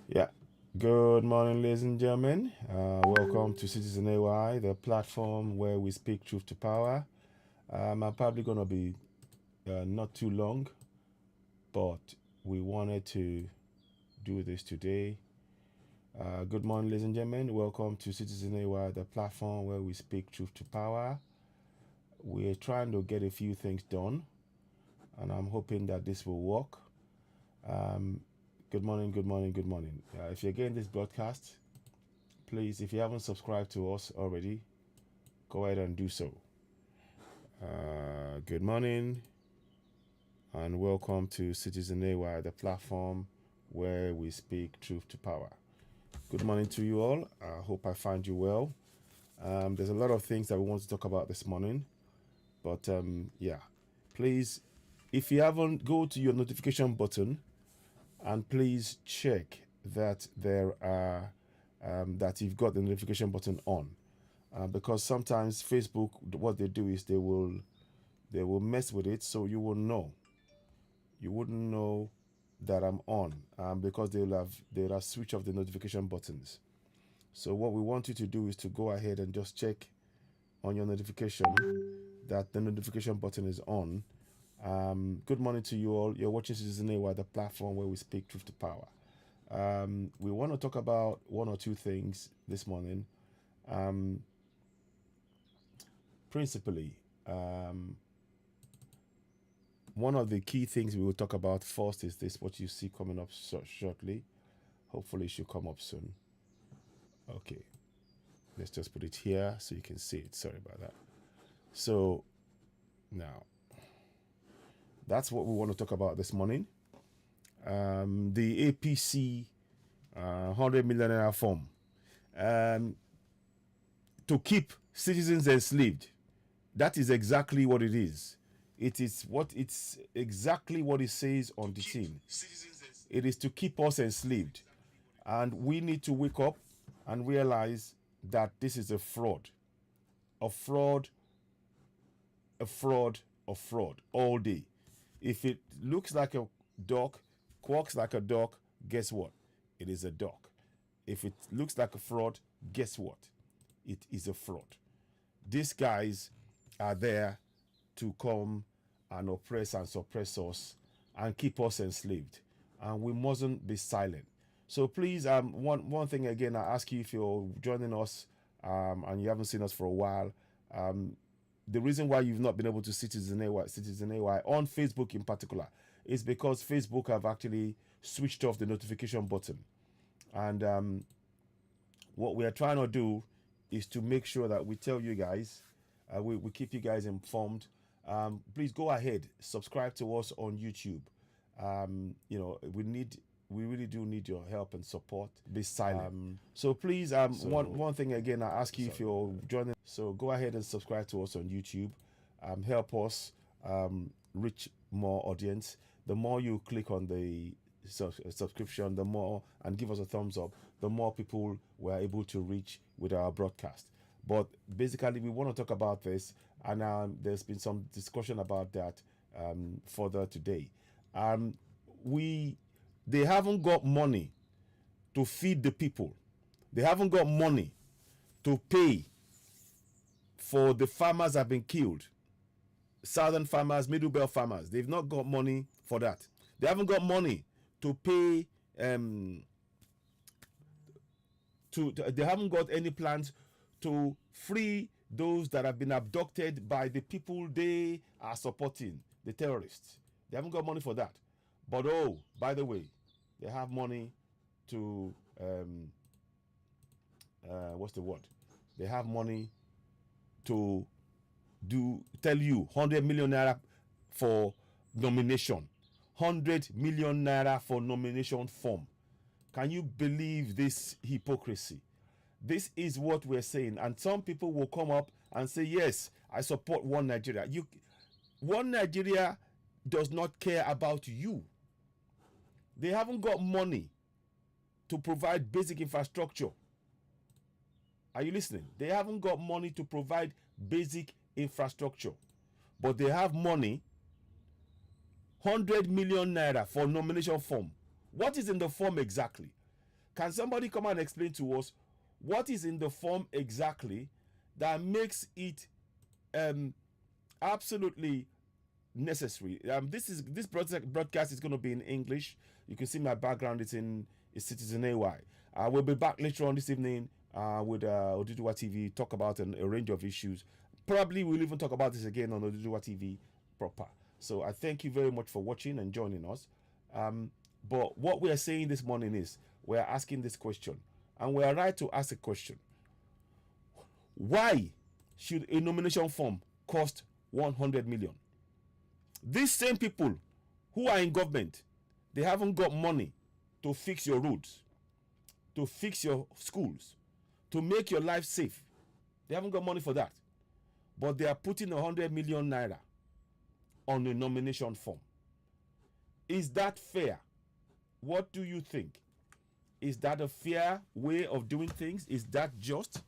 Yeah. Good morning, ladies and gentlemen. Welcome to Citizen AY, the platform where we speak truth to power. I'm probably going to be not too long, but we wanted to do this today. Good morning, ladies and gentlemen. Welcome to Citizen AY, the platform where we speak truth to power. We're trying to get a few things done, and I'm hoping that this will work. Um, good morning, good morning, good morning. If you're getting this broadcast, please, if you haven't subscribed to us already, go ahead and do so. Good morning and welcome to Citizen AY, the platform where we speak truth to power. Good morning to you all. I hope I find you well. There's a lot of things that we want to talk about this morning, but yeah, please, if you haven't, go to your notification button and please check that that you've got the notification button on. Because sometimes Facebook, what they do is they will mess with it, so you will know. You wouldn't know that I'm on, because they'll have switched off the notification buttons. So what we want you to do is to go ahead and just check on your notification that the notification button is on. Good morning to you all. You're watching Citizen AY, the platform where we speak truth to power. We want to talk about one or two things this morning. Um, Principally, one of the key things we will talk about first is this, what you see coming up shortly. Hopefully it should come up soon. Okay, let's just put it here so you can see it. Sorry about that. So now, that's what we want to talk about this morning. The APC 100 million Naira form, to keep citizens enslaved. That is exactly what it is. It's exactly what it says on the tin. It is to keep us enslaved. And we need to wake up and realize that this is a fraud. A fraud, a fraud, a fraud all day. If it looks like a duck, quacks like a duck, guess what? It is a duck. If it looks like a fraud, guess what? It is a fraud. These guys are there to come and oppress and suppress us and keep us enslaved. And we mustn't be silent. So please, one thing again, I ask you, if you're joining us and you haven't seen us for a while, the reason why you've not been able to see Citizen AY on Facebook in particular is because Facebook have actually switched off the notification button. And what we are trying to do is to make sure that we tell you guys, we keep you guys informed. Please go ahead, subscribe to us on YouTube. We really do need your help and support. Be silent. So please, one thing again, I ask you, if you're joining. So go ahead and subscribe to us on YouTube. Help us reach more audience. The more you click on the subscription, the more, and give us a thumbs up, the more people we're able to reach with our broadcast. But basically, we want to talk about this, and there's been some discussion about that further today. They haven't got money to feed the people. They haven't got money to pay for the farmers that have been killed. Southern farmers, Middle Belt farmers, they've not got money for that. They haven't got money to pay. They haven't got any plans to free those that have been abducted by the people they are supporting, the terrorists. They haven't got money for that. But oh, by the way, they have money to what's the word? They have money to tell you 100 million naira for nomination. 100 million naira for nomination form. Can you believe this hypocrisy? This is what we're saying. And some people will come up and say, yes, I support One Nigeria. One Nigeria does not care about you. They haven't got money to provide basic infrastructure. Are you listening? They haven't got money to provide basic infrastructure. But they have money, 100 million naira for nomination form. What is in the form exactly? Can somebody come and explain to us what is in the form exactly that makes it absolutely necessary? This broadcast is going to be in English. You can see my background. It's Citizen AY. We'll be back later on this evening with Oduduwa TV, talk about a range of issues. Probably we'll even talk about this again on Oduduwa TV proper. So I thank you very much for watching and joining us. But what we are saying this morning is we are asking this question, and we are right to ask a question. Why should a nomination form cost 100 million? These same people who are in government, they haven't got money to fix your roads, to fix your schools, to make your life safe. They haven't got money for that. But they are putting 100 million naira on a nomination form. Is that fair? What do you think? Is that a fair way of doing things? Is that just?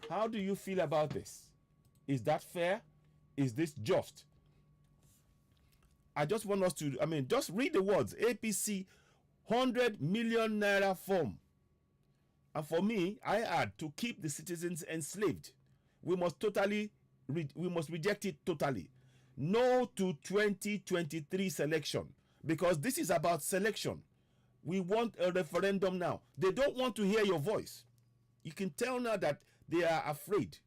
How do you feel about this? Is that fair? Is this just? I just want us to, just read the words. APC 100 million naira form. And for me, I add, to keep the citizens enslaved. We must reject it totally. No to 2023 selection, because this is about selection. We want a referendum now. They don't want to hear your voice. You can tell now that they are afraid.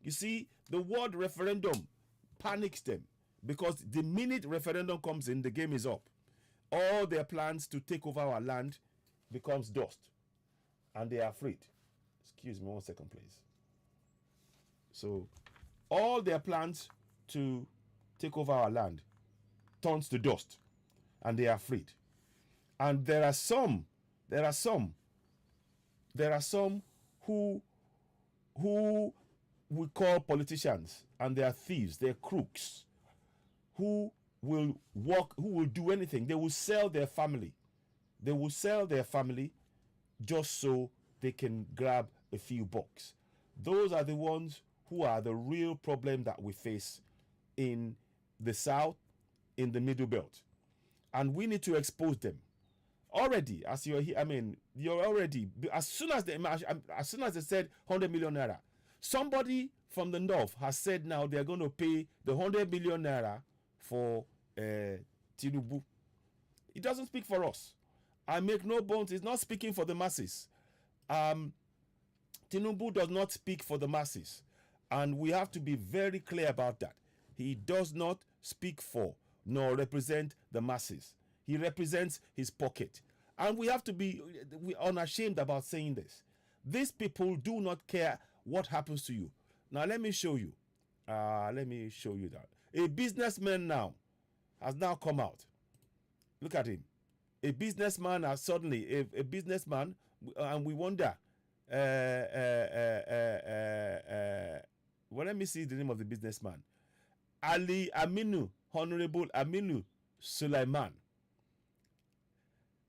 You see, the word referendum panics them, because the minute referendum comes in, the game is up. All their plans to take over our land becomes dust, and they are afraid. Excuse me 1 second, please. So all their plans to take over our land turns to dust, and they are afraid. And there are some who we call politicians, and they are thieves, they're crooks, who will do anything. They will sell their family. They will sell their family just so they can grab a few bucks. Those are the ones who are the real problem that we face in the South, in the Middle Belt. And we need to expose them. Already, as you're here, you're already, as soon as they said 100 million naira, somebody from the north has said now they're going to pay the 100 million naira for Tinubu. It doesn't speak for us. I make no bones, it's not speaking for the masses. Tinubu does not speak for the masses. And we have to be very clear about that. He does not speak for nor represent the masses. He represents his pocket. And we have to be unashamed about saying this. These people do not care what happens to you. Now, let me show you. That. A businessman now has now come out. Look at him. A businessman has suddenly, a businessman, and we wonder, well, let me see the name of the businessman. Ali Aminu, Honorable Aminu Sulaiman.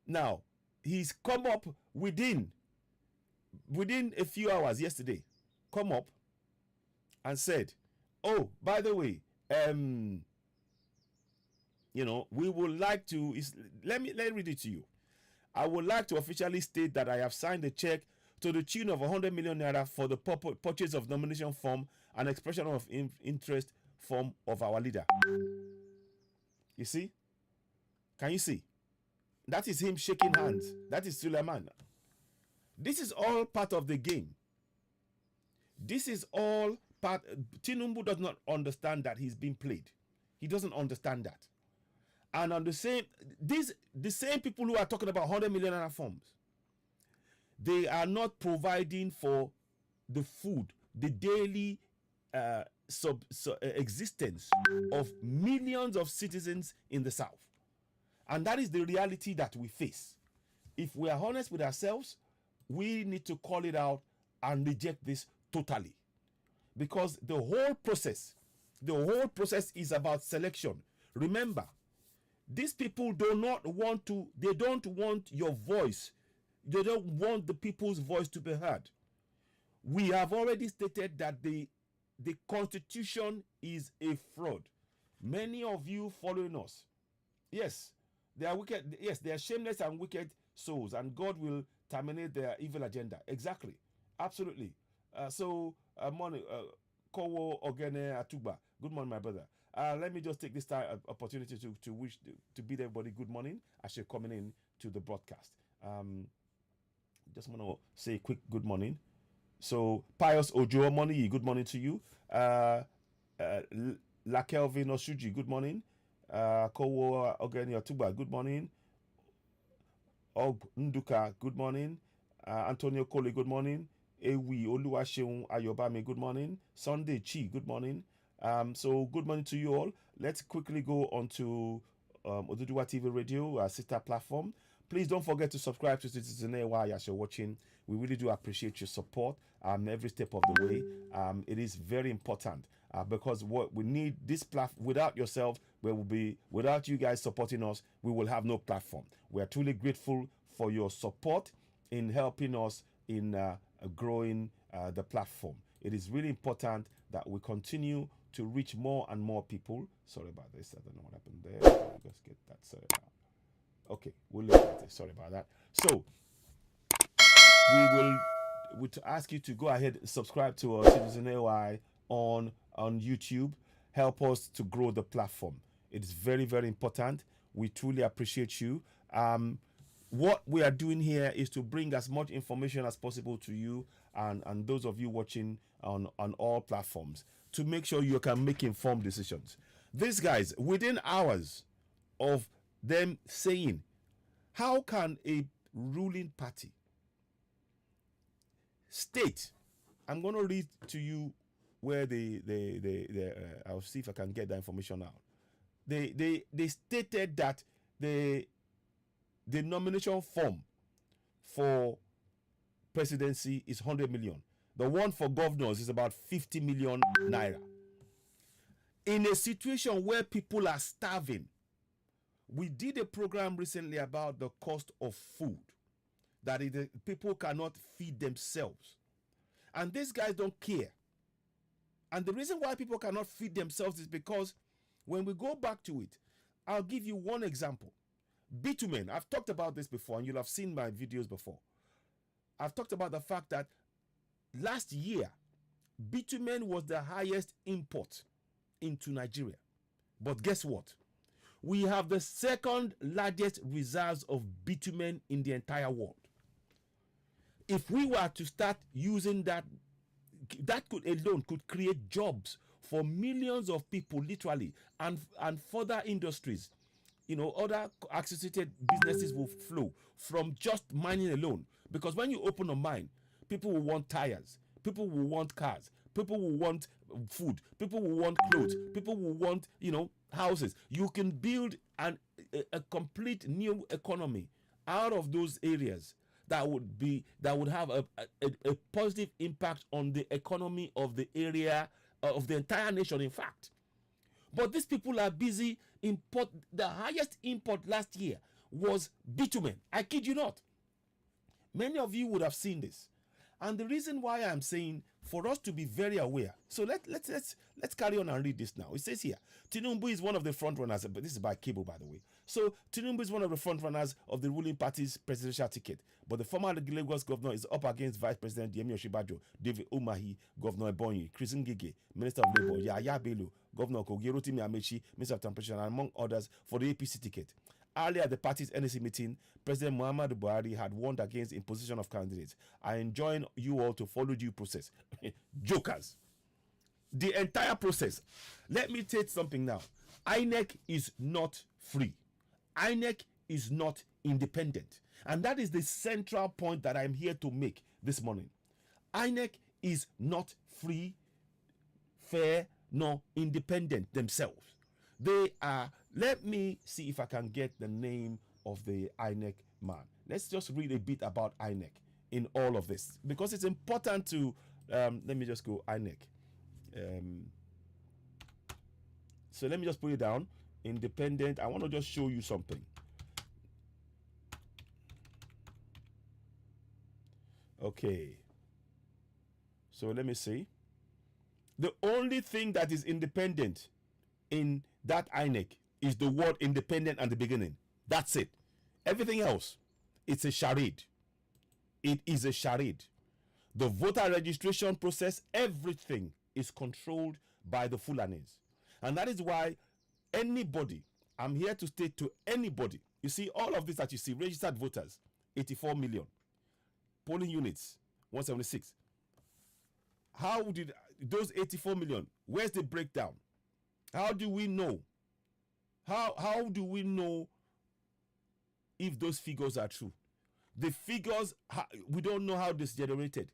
Now, he's come up within a few hours yesterday, come up and said, oh, by the way, we would like to, let me read it to you. I would like to officially state that I have signed a check to the tune of 100 million naira for the purchase of nomination form and expression of interest form of our leader. You see? Can you see? That is him shaking hands. That is Suleiman. This is all part of the game. This is all part. Tinubu does not understand that he's being played. He doesn't understand that. And on the same people who are talking about 100 million naira forms, they are not providing for the food, the daily existence of millions of citizens in the South. And that is the reality that we face. If we are honest with ourselves, we need to call it out and reject this totally. Because the whole process is about selection. Remember, these people they don't want your voice. They don't want the people's voice to be heard. We have already stated that the Constitution is a fraud. Many of you following us, yes, They are wicked. Yes, they are shameless and wicked souls, and God will terminate their evil agenda. Exactly. Absolutely. Morning, Kowo Ogene Atuba. Good morning, my brother. Let me just take this time opportunity to wish to bid everybody good morning as you're coming in to the broadcast. Just want to say a quick good morning. So, Pius Ojo, morning, good morning to you. Lakelvin Osuji, good morning. Kowo Ogeni Otuba, good morning. Og Nduka, good morning. Antonio Kole, good morning. Ewi Oluwaseun Ayobami, good morning. Sunday Chi, good morning. So good morning to you all. Let's quickly go on to Oduduwa TV Radio, our sister platform. Please don't forget to subscribe to Citizen AY as you're watching. We really do appreciate your support every step of the way. It is very important because what we need this platform without yourself, without you guys supporting us, we will have no platform. We are truly grateful for your support in helping us in growing the platform. It is really important that we continue to reach more and more people. Sorry about this. I don't know what happened there. Let's get that sorted out. Okay, we'll leave it there. Sorry about that. So we will ask you to go ahead and subscribe to our Citizen AY on YouTube. Help us to grow the platform. It is very, very important. We truly appreciate you. What we are doing here is to bring as much information as possible to you and those of you watching on all platforms to make sure you can make informed decisions. These guys, within hours of them saying, how can a ruling party state, I'm going to read to you where I'll see if I can get that information out. They stated that the nomination form for presidency is 100 million. The one for governors is about 50 million naira. In a situation where people are starving, we did a program recently about the cost of food, that people cannot feed themselves. And these guys don't care. And the reason why people cannot feed themselves is because when we go back to it, I'll give you one example. Bitumen, I've talked about this before, and you'll have seen my videos before. I've talked about the fact that last year, bitumen was the highest import into Nigeria. But guess what? We have the second largest reserves of bitumen in the entire world. If we were to start using that could alone could create jobs for millions of people, literally, and further industries. Other associated businesses will flow from just mining alone. Because when you open a mine, people will want tires, people will want cars, people will want food, people will want clothes, people will want, houses. You can build a complete new economy out of those areas that would have a positive impact on the economy of the area, of the entire nation, in fact. But these people are busy import. The highest import last year was bitumen. I kid you not. Many of you would have seen this. And the reason why I'm saying for us to be very aware. So let's carry on and read this now. It says here, Tinubu is one of the front runners, but this is by cable, by the way. So Tinubu is one of the front runners of the ruling party's presidential ticket. But the former Lagos governor is up against Vice President Yemi Osinbajo, David Umahi, Governor Ebonyi, Chris Ngige, Minister of Labour, Yaya Bello, Governor Kogi Rotimi Amechi, Minister of Transportation, and among others, for the APC ticket. Earlier at the party's NSC meeting, President Muhammadu Buhari had warned against imposition of candidates. I enjoin you all to follow due process. Jokers. The entire process. Let me tell you something now. INEC is not free. INEC is not independent. And that is the central point that I'm here to make this morning. INEC is not free, fair, nor independent themselves. They are, let me see if I can get the name of the INEC man. Let's just read a bit about INEC in all of this, because it's important to, let me just go INEC. So let me just put it down, independent. I want to just show you something. Okay. So let me see. The only thing that is independent in that INEC is the word independent at the beginning. That's it. Everything else, it's a charade. It is a charade. The voter registration process, everything is controlled by the Fulanis. And that is why anybody, I'm here to state to anybody, you see, all of this that you see, registered voters, 84 million, polling units, 176. How did those 84 million, where's the breakdown? How do we know? How do we know if those figures are true? The figures, we don't know how this generated.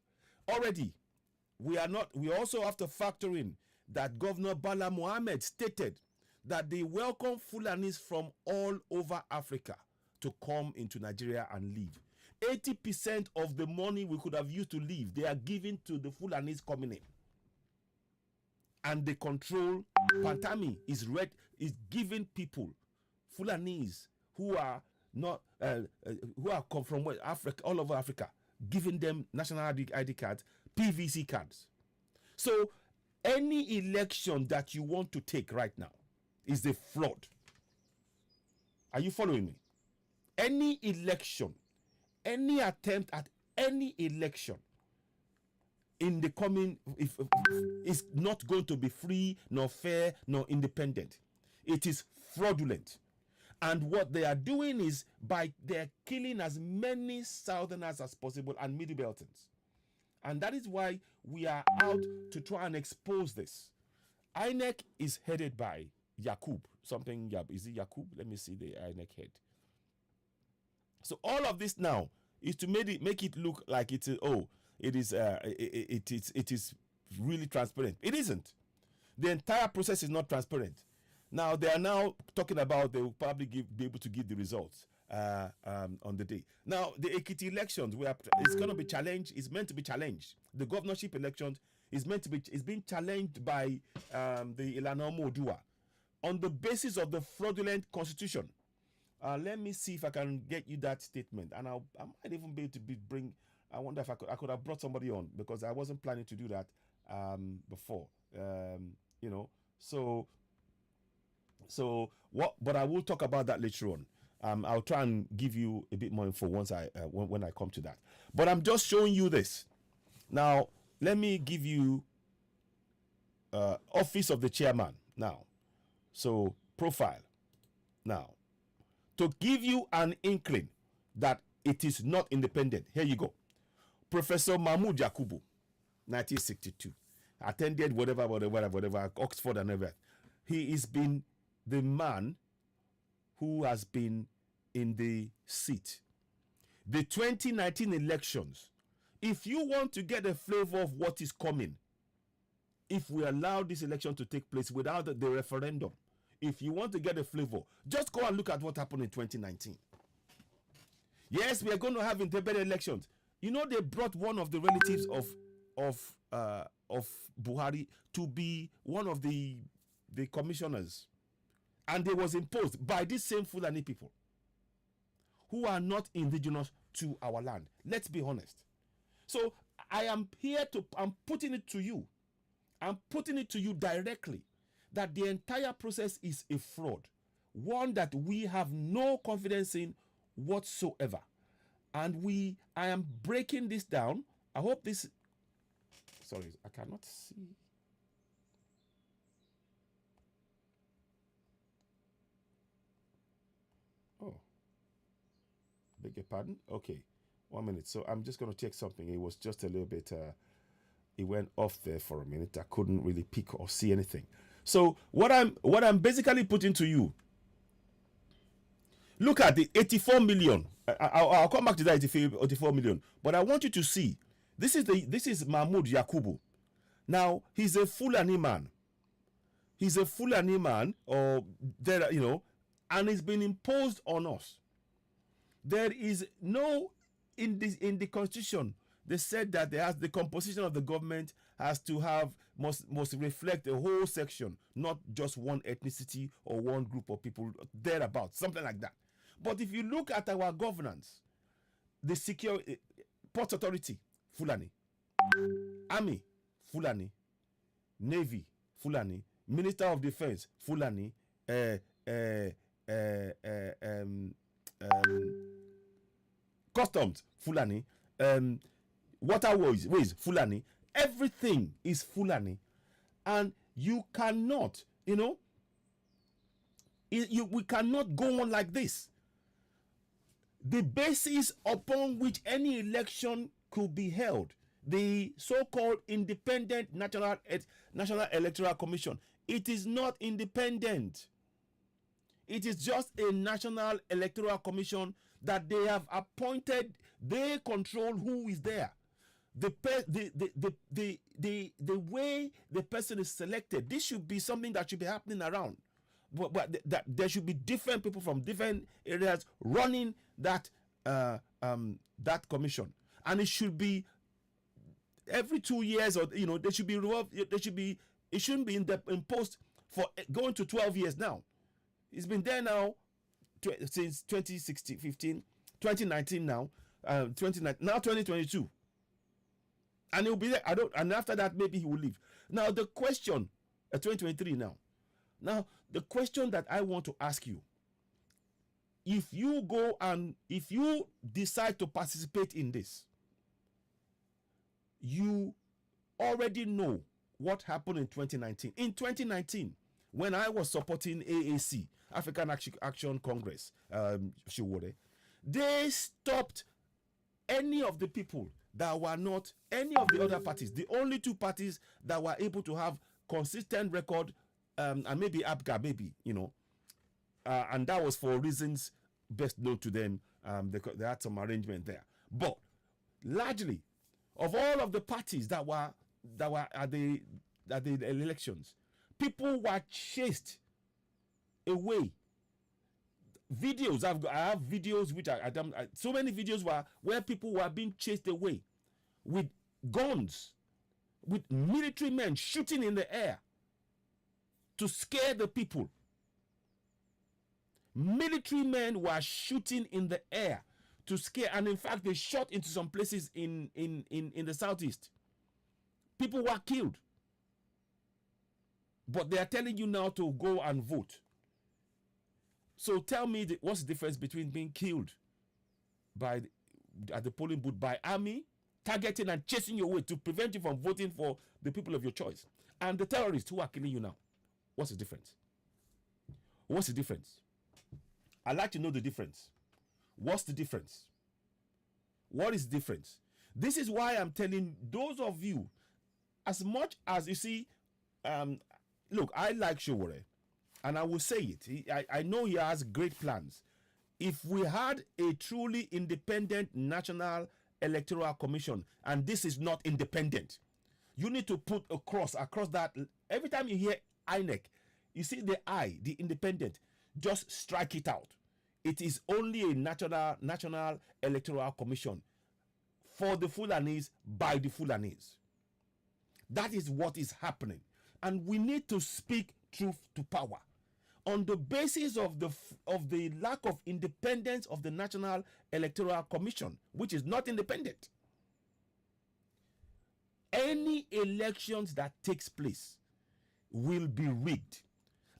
Already, we also have to factor in that Governor Bala Mohammed stated that they welcome Fulanis from all over Africa to come into Nigeria and live. 80% of the money we could have used to live, they are giving to the Fulanis coming in. And they control. Pantami is giving people, Fulanis, who are not who are come from Africa, all over Africa, giving them national ID cards, PVC cards. So any election that you want to take right now is a fraud. Are you following me? Any election, any attempt at any election in the coming is not going to be free, nor fair, nor independent. It is fraudulent. And what they are doing is they're killing as many Southerners as possible and Middle Beltons. And that is why we are out to try and expose this. INEC is headed by Yakub. Is it Yakub? Let me see the INEC head. So all of this now is to make it look like it is really transparent. It isn't. The entire process is not transparent. Now they are now talking about they will probably be able to give the results on the day. Now the Ekiti elections, it's going to be challenged. It's meant to be challenged. The governorship elections is being challenged by the Ilana Modua on the basis of the fraudulent constitution. Let me see if I can get you that statement, and I might even be able to bring. I wonder if I could have brought somebody on, because I wasn't planning to do that before. So what? But I will talk about that later on. I'll try and give you a bit more info once when I come to that. But I'm just showing you this. Now, let me give you office of the chairman now. So profile now, to give you an inkling that it is not independent. Here you go. Professor Mahmoud Yakubu, 1962, attended whatever, Oxford and everything. He has been the man who has been in the seat. The 2019 elections, if you want to get a flavor of what is coming, if we allow this election to take place without the referendum, if you want to get a flavor, just go and look at what happened in 2019. Yes, we are going to have independent elections. You know, they brought one of the relatives of Buhari to be one of the commissioners, and it was imposed by these same Fulani people who are not indigenous to our land. Let's be honest. So I'm putting it to you. I'm putting it to you directly that the entire process is a fraud, one that we have no confidence in whatsoever. And I am breaking this down. I hope this, sorry, I cannot see. Oh, beg your pardon. Okay, 1 minute. So I'm just going to check something. It was just a little bit, it went off there for a minute. I couldn't really pick or see anything. So what I'm basically putting to you, look at the 84 million. I'll come back to that 84 million. But I want you to see, this is Mahmoud Yakubu. Now, he's a Fulani man. He's a Fulani man, or there, and it's been imposed on us. There is no, in the constitution, they said that the composition of the government must reflect a whole section, not just one ethnicity or one group of people, thereabouts, something like that. But if you look at our governance, the security, Port Authority, Fulani, Army, Fulani, Navy, Fulani, Minister of Defense, Fulani, customs, Fulani, waterways, Fulani. Everything is Fulani, and you cannot, we cannot go on like this. The basis upon which any election could be held, the so-called independent National Electoral Commission, it is not independent. It is just a National Electoral Commission that they have appointed. They control who is there. The way the person is selected, this should be something that should be happening around. But that there should be different people from different areas running that that commission, and it should be every 2 years, or they should be revolved. It shouldn't be in post for going to 12 years now. It's been there now since 2016, 15, 2019 now, 2022, and he'll be there. And after that, maybe he will leave. Now the question, 2023 now. Now the question that I want to ask you: if you decide to participate in this, you already know what happened in 2019. In 2019, when I was supporting AAC, African Action Congress, they stopped any of the people that were not any of the other parties. The only two parties that were able to have consistent record, and maybe APGA, and that was for reasons best known to them. They had some arrangement there, but largely, of all of the parties that were at the elections, people were chased away. Videos, I have videos which so many videos where people were being chased away with guns, with military men shooting in the air to scare the people. Military men were shooting in the air to scare, and in fact, they shot into some places in the southeast. People were killed. But they are telling you now to go and vote. So tell me, what's the difference between being killed at the polling booth by army, targeting and chasing your way to prevent you from voting for the people of your choice, and the terrorists who are killing you now? What's the difference? What's the difference? I'd like to know the difference. What's the difference? What is the difference? This is why I'm telling those of you, as much as you see, look, I like Sowore, and I will say it. I know he has great plans. If we had a truly independent National Electoral Commission, and this is not independent, you need to put a cross across that. Every time you hear INEC, you see the I, the independent, just strike it out. It is only a National Electoral Commission for the Fulanis, by the Fulanis. That is what is happening. And we need to speak truth to power. On the basis of the lack of independence of the National Electoral Commission, which is not independent, any elections that takes place will be rigged.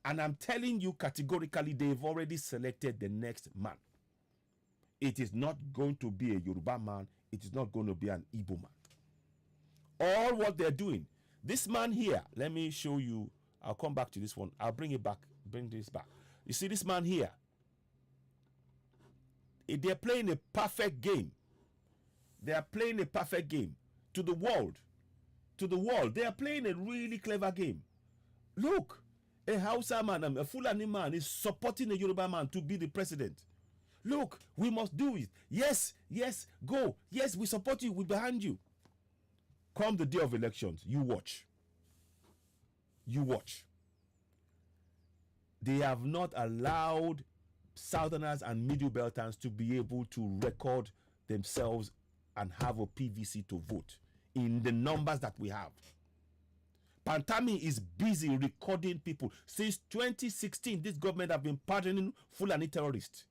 And I'm telling you categorically, they've already selected the next man. It is not going to be a Yoruba man. It is not going to be an Igbo man. All what they're doing, this man here, let me show you. I'll come back to this one. I'll bring this back. You see this man here? They're playing a perfect game. They are playing a perfect game to the world. To the world. They are playing a really clever game. Look. A Hausa man, a Fulani man is supporting a Yoruba man to be the president. Look, we must do it. Yes, go. Yes, we support you. We're behind you. Come the day of elections, you watch. You watch. They have not allowed Southerners and Middle Belters to be able to record themselves and have a PVC to vote in the numbers that we have. Pantami is busy recording people. Since 2016, this government have been pardoning Fulani terrorists.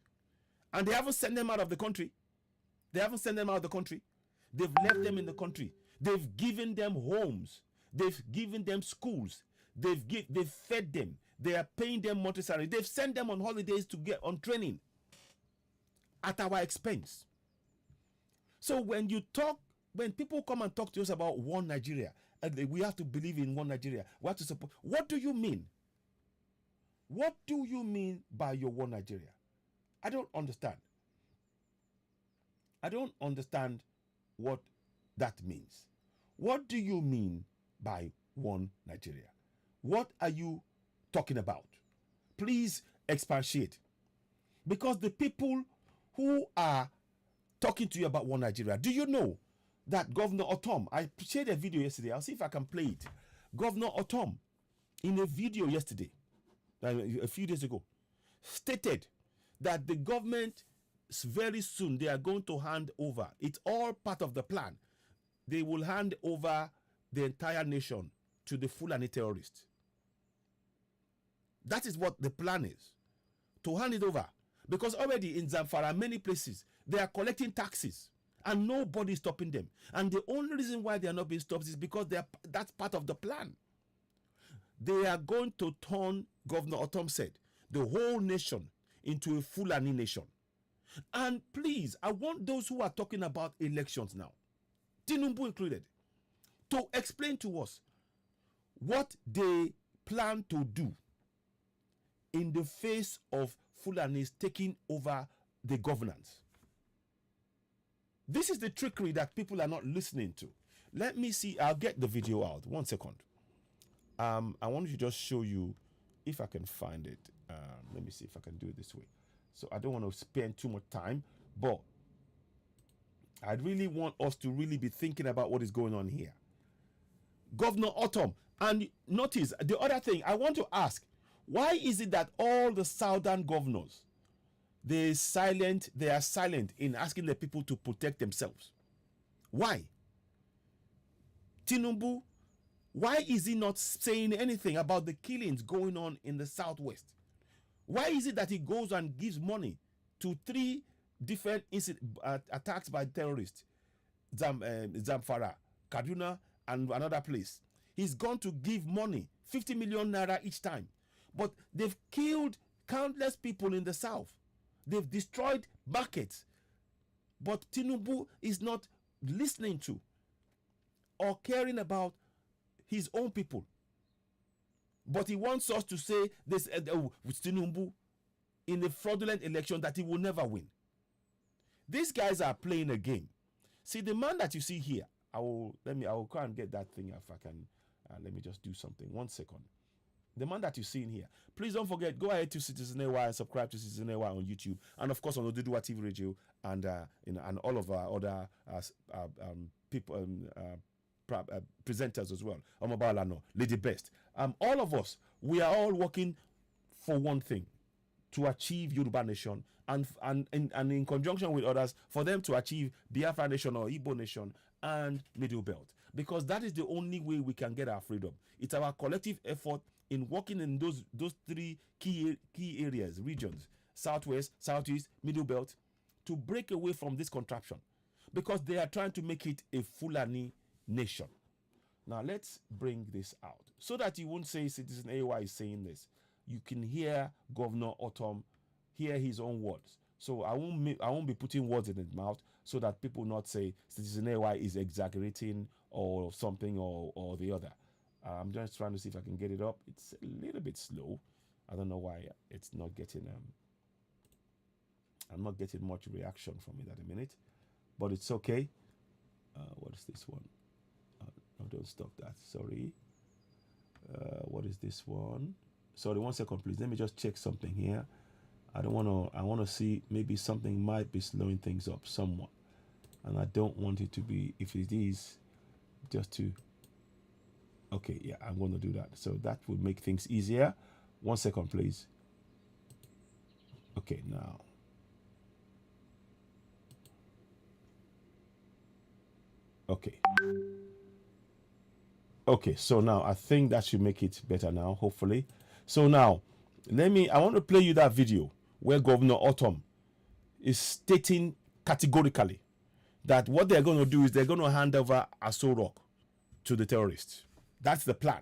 And they haven't sent them out of the country. They've left them in the country. They've given them homes. They've given them schools. They've fed them. They are paying them monthly salary. They've sent them on holidays to get on training. at our expense. So when people come and talk to us about one Nigeria, and we have to believe in one Nigeria, we have to support. What do you mean? What do you mean by your one Nigeria? I don't understand. I don't understand what that means. What do you mean by one Nigeria? What are you talking about? Please expatiate. Because the people who are talking to you about one Nigeria, do you know that Governor Otom, I shared a video yesterday, I'll see if I can play it. Governor Otom, in a video yesterday, a few days ago, stated that the government very soon they are going to hand over. It's all part of the plan. They will hand over the entire nation to the Fulani terrorists. That is what the plan is, to hand it over. Because already in Zamfara, many places, they are collecting taxes and nobody is stopping them. And the only reason why they are not being stopped is because that's part of the plan. They are going to turn, Governor Otom said, the whole nation into a Fulani nation. And please, I want those who are talking about elections now, Tinubu included, to explain to us what they plan to do in the face of Fulanis taking over the governance. This is the trickery that people are not listening to. Let me see. I'll get the video out. 1 second. I want to just show you if I can find it. Let me see if I can do it this way. So I don't want to spend too much time, but I really want us to really be thinking about what is going on here. Governor Otom, and notice the other thing I want to ask, why is it that all the southern governors, they are silent in asking the people to protect themselves? Why? Tinubu, why is he not saying anything about the killings going on in the southwest? Why is it that he goes and gives money to 3 different attacks by terrorists, Zamfara, Kaduna, and another place? He's gone to give money, 50 million naira each time. But they've killed countless people in the south. They've destroyed markets. But Tinubu is not listening to or caring about his own people. But he wants us to say this with Tinubu in a fraudulent election that he will never win. These guys are playing a game. See, the man that you see here, I will try and get that thing if I can. Let me just do something. 1 second. The man that you see in here, please don't forget, go ahead to Citizen AY and subscribe to Citizen AY on YouTube, and of course on Oduduwa TV Radio, and and all of our other people, presenters as well. Omobalano, Lady Best, all of us, we are all working for one thing: to achieve Yoruba Nation, and in conjunction with others, for them to achieve Biafra Nation or Igbo Nation and Middle Belt, because that is the only way we can get our freedom. It's our collective effort in working in those 3 key areas, regions, Southwest, Southeast, Middle Belt, to break away from this contraption, because they are trying to make it a Fulani nation. Now let's bring this out so that you won't say Citizen AY is saying this. You can hear Governor Otom hear his own words. So I won't be putting words in his mouth so that people not say Citizen AY is exaggerating or something or the other. I'm just trying to see if I can get it up. It's a little bit slow. I don't know why it's not getting I'm not getting much reaction from it at the minute, but it's okay. What is this one? No, don't stop that. Sorry. What is this one? Sorry, 1 second, please. Let me just check something here. I want to see, maybe something might be slowing things up somewhat, and I don't want it to be, if it is, just to. Okay, yeah, I'm going to do that. So that will make things easier. 1 second, please. Okay, now. Okay. Okay, so now I think that should make it better now, hopefully. So now, I want to play you that video where Governor Otom is stating categorically that what they're going to do is they're going to hand over Aso Rock to the terrorists. That's the plan.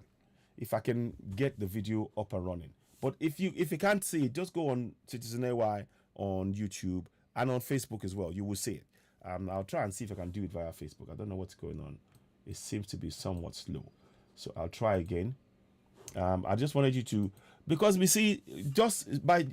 If I can get the video up and running. But if you can't see it, just go on Citizen AY on YouTube and on Facebook as well. You will see it. I'll try and see if I can do it via Facebook. I don't know what's going on. It seems to be somewhat slow. So I'll try again. I just wanted you to, because we see, just by,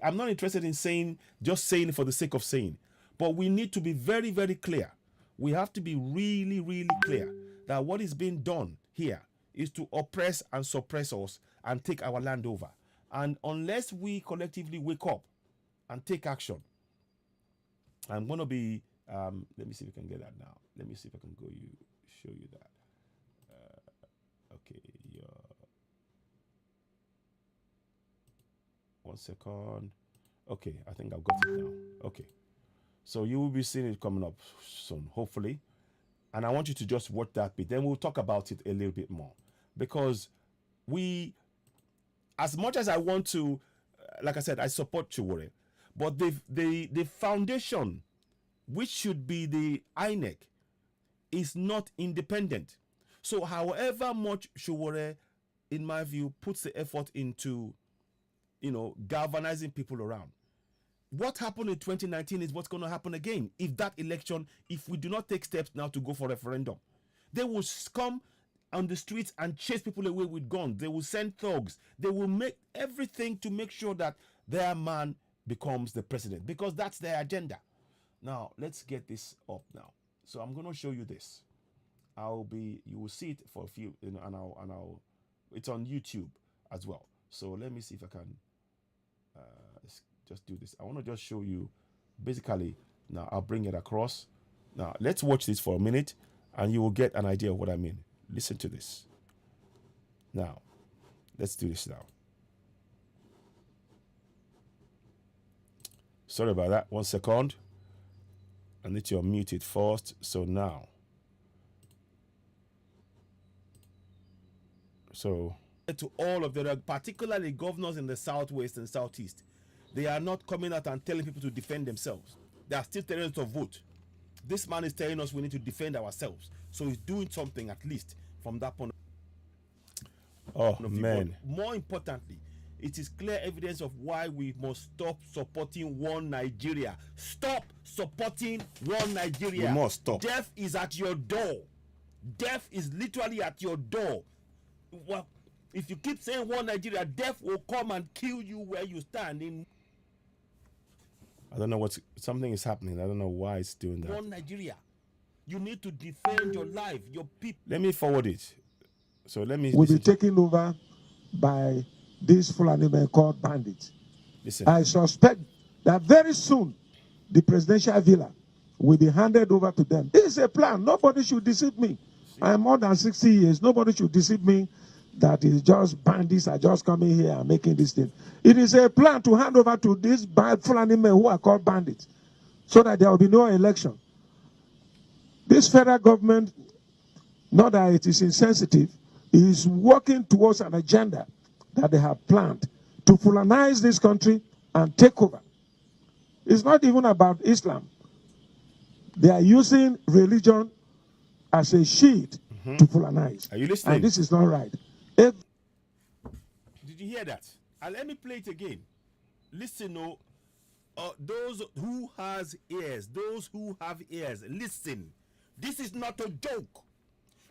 I'm not interested in saying, just saying it for the sake of saying, but we need to be very, very clear. We have to be really, really clear that what is being done here is to oppress and suppress us and take our land over. And unless we collectively wake up and take action, I'm going to be, let me see if I can get that now. Let me see if I can show you that. Okay, yeah. 1 second. Okay, I think I've got it now. Okay. So you will be seeing it coming up soon, hopefully. And I want you to just watch that bit. Then we'll talk about it a little bit more. Because as much as I want to, like I said, I support Chiwore, but the foundation, which should be the INEC, is not independent. So however much Chiwore, in my view, puts the effort into, galvanizing people around, what happened in 2019 is what's going to happen again. If we do not take steps now to go for referendum, they will come on the streets and chase people away with guns. They will send thugs. They will make everything to make sure that their man becomes the president, because that's their agenda. Now, let's get this up now. So I'm going to show you this. You will see it for a few, and it's on YouTube as well. So let me see if I can just do this. I want to just show you, basically, now I'll bring it across. Now, let's watch this for a minute, and you will get an idea of what I mean. Listen to this. Now, let's do this now. Sorry about that. 1 second. I need to unmute it first. So now. So, to all of the, particularly governors in the Southwest and Southeast, they are not coming out and telling people to defend themselves. They are still telling us to vote. This man is telling us we need to defend ourselves. So he's doing something, at least from that point of view. Man. But more importantly, it is clear evidence of why we must stop supporting one Nigeria. Stop supporting one Nigeria. We must stop. Death is at your door. Death is literally at your door. Well, if you keep saying one Nigeria, death will come and kill you where you stand. I don't know something is happening. I don't know why it's doing that. One Nigeria. You need to defend your life, your people. Let me forward it. So let me. Will be taken over by these Fulani men called bandits. Listen. I suspect that very soon the presidential villa will be handed over to them. This is a plan. Nobody should deceive me. I am more than 60 years. Nobody should deceive me that is just bandits are just coming here and making this thing. It is a plan to hand over to these Fulani men who are called bandits, so that there will be no election. This federal government, not that it is insensitive, is working towards an agenda that they have planned to Fulanize this country and take over. It's not even about Islam. They are using religion as a shield to Fulanize. Are you listening? And this is not right. Did you hear that? And let me play it again. Listen, those who have ears, listen. This is not a joke.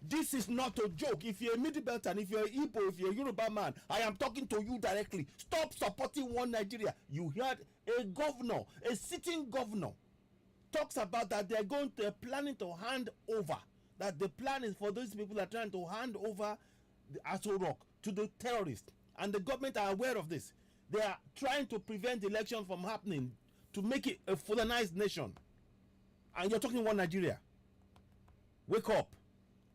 This is not a joke. If you're a Middle Belt and if you're Igbo, if you're a Yoruba man, I am talking to you directly. Stop supporting one Nigeria. You heard a governor, a sitting governor, talks about that they're planning to hand over. That the plan is for those people that are trying to hand over the Aso Rock to the terrorists. And the government are aware of this. They are trying to prevent the election from happening, to make it a Fulanized nation. And you're talking one Nigeria. Wake up.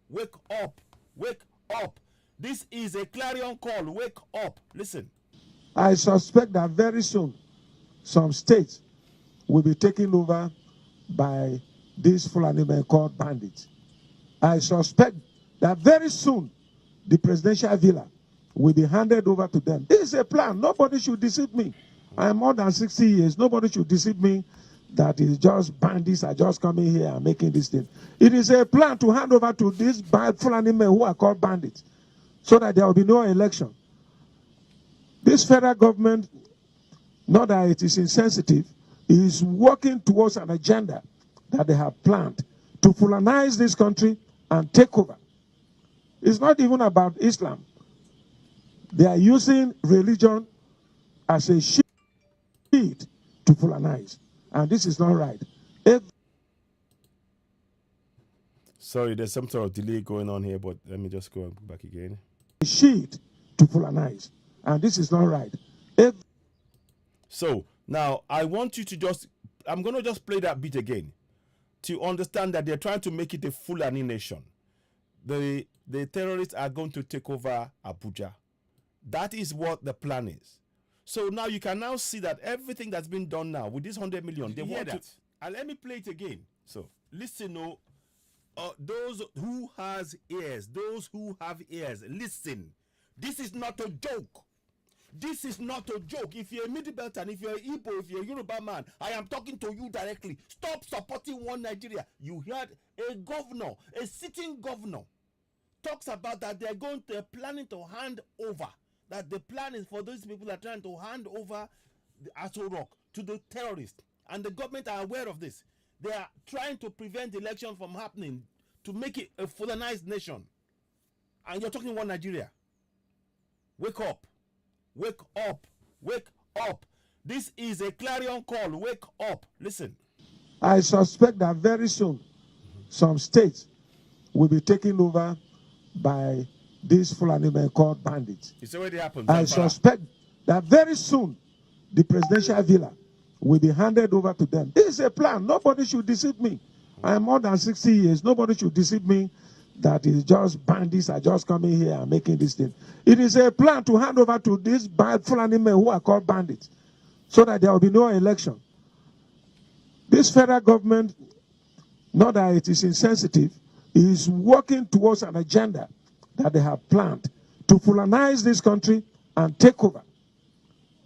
Wake up. Wake up. This is a clarion call. Wake up. Listen. I suspect that very soon some states will be taken over by these Fulani men called bandits. I suspect that very soon the presidential villa will be handed over to them. This is a plan. Nobody should deceive me. I am more than 60 years. Nobody should deceive me that is just bandits are just coming here and making this thing. It is a plan to hand over to these Fulani men who are called bandits, so that there will be no election. This federal government, not that it is insensitive, is working towards an agenda that they have planned to Fulanize this country and take over. It's not even about Islam. They are using religion as a shield to Fulanize. And this is not right. Sorry, there's some sort of delay going on here, but let me just go back again. A shield to Fulanize. And this is not right. So now I want you to just, I'm going to just play that bit again to understand that they're trying to make it a Fulani nation. The terrorists are going to take over Abuja. That is what the plan is. So now you can now see that everything that's been done now with this 100 million, they want that. And let me play it again. So listen, those who has ears, those who have ears, listen. This is not a joke. This is not a joke. If you're a Middle Belt and if you're Igbo, if you're a Yoruba man, I am talking to you directly. Stop supporting one Nigeria. You heard a governor, a sitting governor, talks about that they're planning to hand over. That the plan is for those people that are trying to hand over the Aso Rock to the terrorists. And the government are aware of this. They are trying to prevent the election from happening to make it a Fulanized nation. And you're talking one Nigeria. Wake up. Wake up. Wake up. This is a clarion call. Wake up. Listen. I suspect that very soon some states will be taken over by these Fulani men called bandits. It's already happened. I suspect that very soon the presidential villa will be handed over to them. This is a plan. Nobody should deceive me. I am more than 60 years. Nobody should deceive me that it's just bandits are just coming here and making this thing. It is a plan to hand over to these Fulani men who are called bandits so that there will be no election. This federal government, not that it is insensitive, is working towards an agenda that they have planned to Fulanize this country and take over.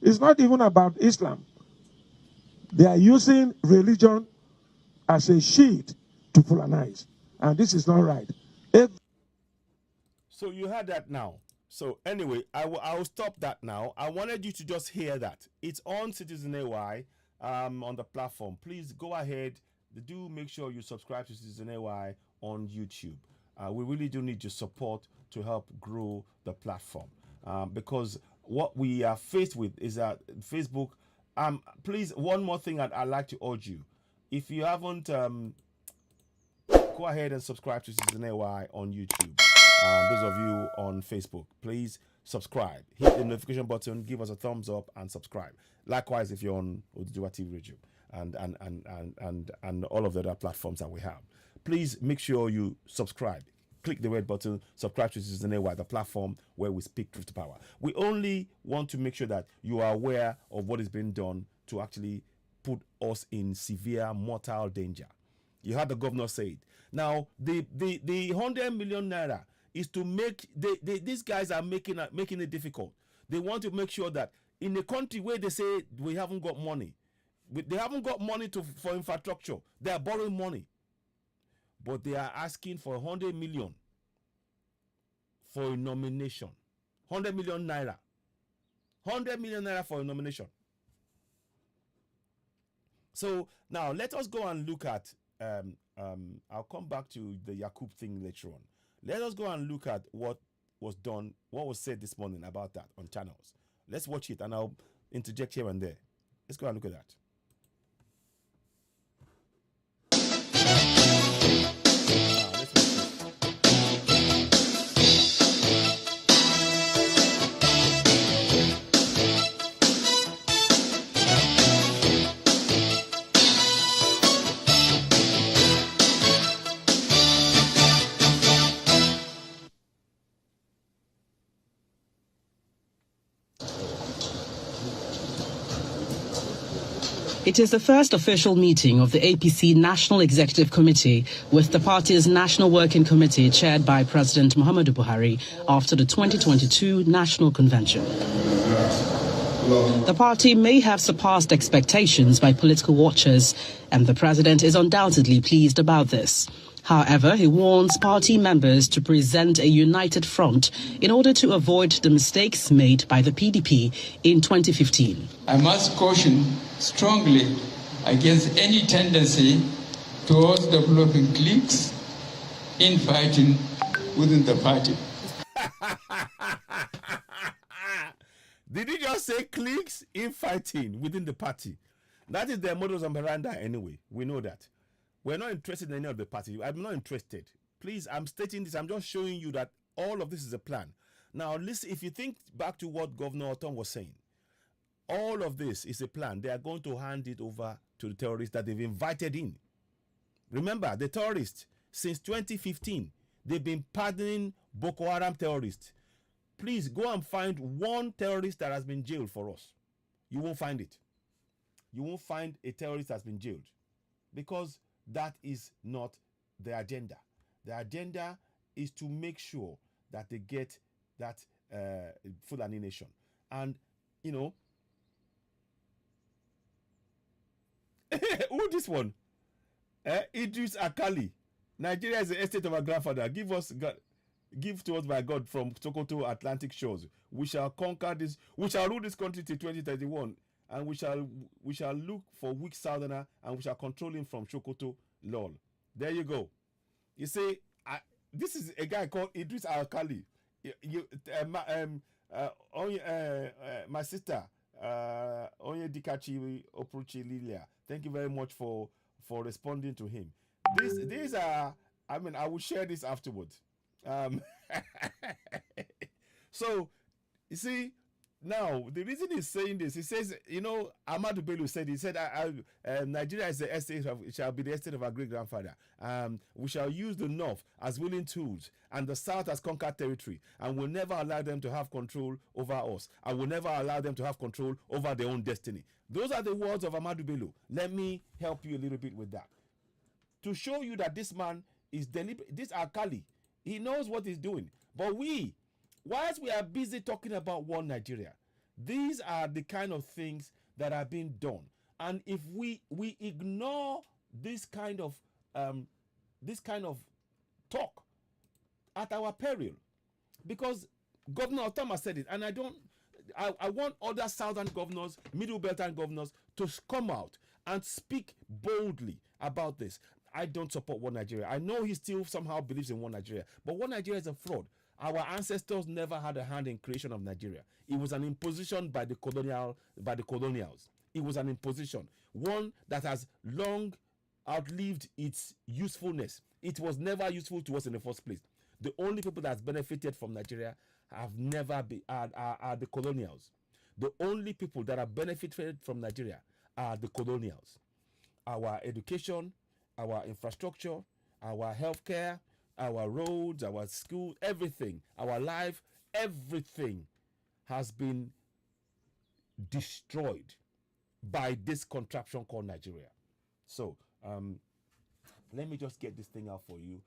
It's not even about Islam. They are using religion as a shield to Fulanize. And this is not right. So you heard that now. So anyway, I will stop that now. I wanted you to just hear that. It's on Citizen AY on the platform. Please go ahead. Do make sure you subscribe to Citizen AY on YouTube. We really do need your support to help grow the platform. Because what we are faced with is that Facebook, please, one more thing I'd like to urge you. If you haven't, go ahead and subscribe to Citizen AY on YouTube. Those of you on Facebook, please subscribe. Hit the notification button, give us a thumbs up, and subscribe. Likewise, if you're on Oduduwa TV Radio and all of the other platforms that we have, please make sure you subscribe. Click the red button, subscribe to Citizen AY, the platform where we speak truth to power. We only want to make sure that you are aware of what is being done to actually put us in severe mortal danger. You heard the governor say it. Now, the 100 million naira is to make these guys are making it difficult. They want to make sure that in a country where they say we haven't got money, they haven't got money for infrastructure. They are borrowing money, but they are asking for 100 million for a nomination. 100 million naira. 100 million naira for a nomination. So now let us go and look at. I'll come back to the Yakub thing later on. Let us go and look at what was done, what was said this morning about that on channels. Let's watch it and I'll interject here and there. Let's go and look at that. It is the first official meeting of the APC National Executive Committee with the party's National Working Committee chaired by President Muhammadu Buhari after the 2022 National Convention. The party may have surpassed expectations by political watchers, and the president is undoubtedly pleased about this. However, he warns party members to present a united front in order to avoid the mistakes made by the PDP in 2015. I must caution strongly against any tendency towards developing cliques, infighting within the party. Did he just say cliques, infighting within the party? That is their modus operandi anyway. We know that. We're not interested in any of the party. I'm not interested. Please, I'm stating this. I'm just showing you that all of this is a plan. Now, listen, if you think back to what Governor Otom was saying, all of this is a plan. They are going to hand it over to the terrorists that they've invited in. Remember, the terrorists, since 2015, they've been pardoning Boko Haram terrorists. Please go and find one terrorist that has been jailed for us. You won't find it. You won't find a terrorist that's been jailed, because that is not the agenda. The agenda is to make sure that they get that Fulani nation. And, you know, who this one? Idris Akali. Nigeria is the estate of our grandfather. Give to us by God from Sokoto Atlantic shores. We shall conquer this. We shall rule this country till 2031, and we shall look for weak southerner, and we shall control him from Sokoto. Lol. There you go. You see, this is a guy called Idris Akali. My sister, Onye Dikachi Opruchi Lilia. Thank you very much for responding to him. These are, I mean, I will share this afterwards. So, you see, now the reason he's saying this, he says, you know, Ahmadu Bello said, Nigeria is the estate of, it shall be the estate of our great grandfather. We shall use the north as willing tools and the south as conquered territory, and will never allow them to have control over us. I will never allow them to have control over their own destiny. Those are the words of Ahmadu Bello. Let me help you a little bit with that, to show you that this man is deliberate. This Akali, he knows what he's doing. But whilst we are busy talking about one Nigeria, these are the kind of things that are being done. And if we ignore this kind of talk at our peril, because Governor Otama said it, and I want other southern governors, middle beltern governors to come out and speak boldly about this. I don't support one Nigeria. I know he still somehow believes in one Nigeria, but one Nigeria is a fraud. Our ancestors never had a hand in creation of Nigeria. It was an imposition by the colonials. It was an imposition, one that has long outlived its usefulness. It was never useful to us in the first place. The only people that's benefited from Nigeria have never been are the colonials. The only people that have benefited from Nigeria are the colonials. Our education, our infrastructure, our healthcare, our roads, our school, everything, our life, everything has been destroyed by this contraption called Nigeria. So let me just get this thing out for you.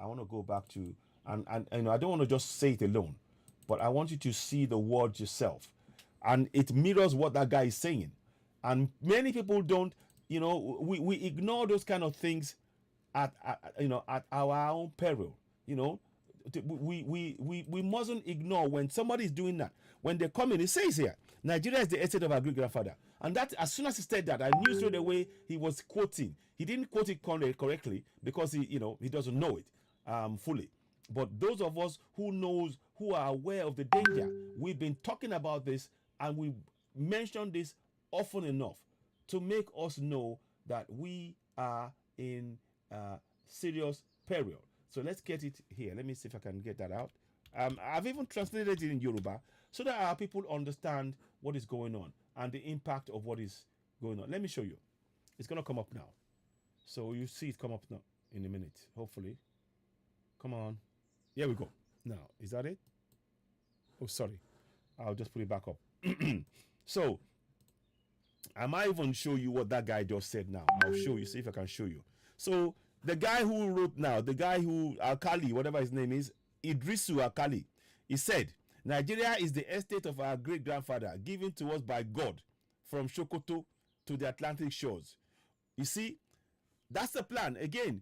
I want to go back to, and you know, I don't want to just say it alone, but I want you to see the words yourself, and it mirrors what that guy is saying. And many people don't, you know, we ignore those kind of things at our own peril. You know, we mustn't ignore when somebody is doing that. When they come in, it says here, Nigeria is the estate of our great grandfather. And that, as soon as he said that, I knew straight away he was quoting. He didn't quote it correctly because he doesn't know it fully. But those of us who are aware of the danger, we've been talking about this, and we mentioned this often enough to make us know that we are in serious peril. So let's get it here. Let me see if I can get that out. I've even translated it in Yoruba so that our people understand what is going on and the impact of what is going on. Let me show you. It's going to come up now. So you see it come up now in a minute, hopefully. Come on. Here we go. Now, is that it? Oh, sorry. I'll just put it back up. So, I might even show you what that guy just said now. I'll show you, see if I can show you. So, the guy who wrote now, the guy who, Akali, whatever his name is, Idrisu Akali, he said, Nigeria is the estate of our great-grandfather given to us by God from Sokoto to the Atlantic shores. You see, that's the plan. Again,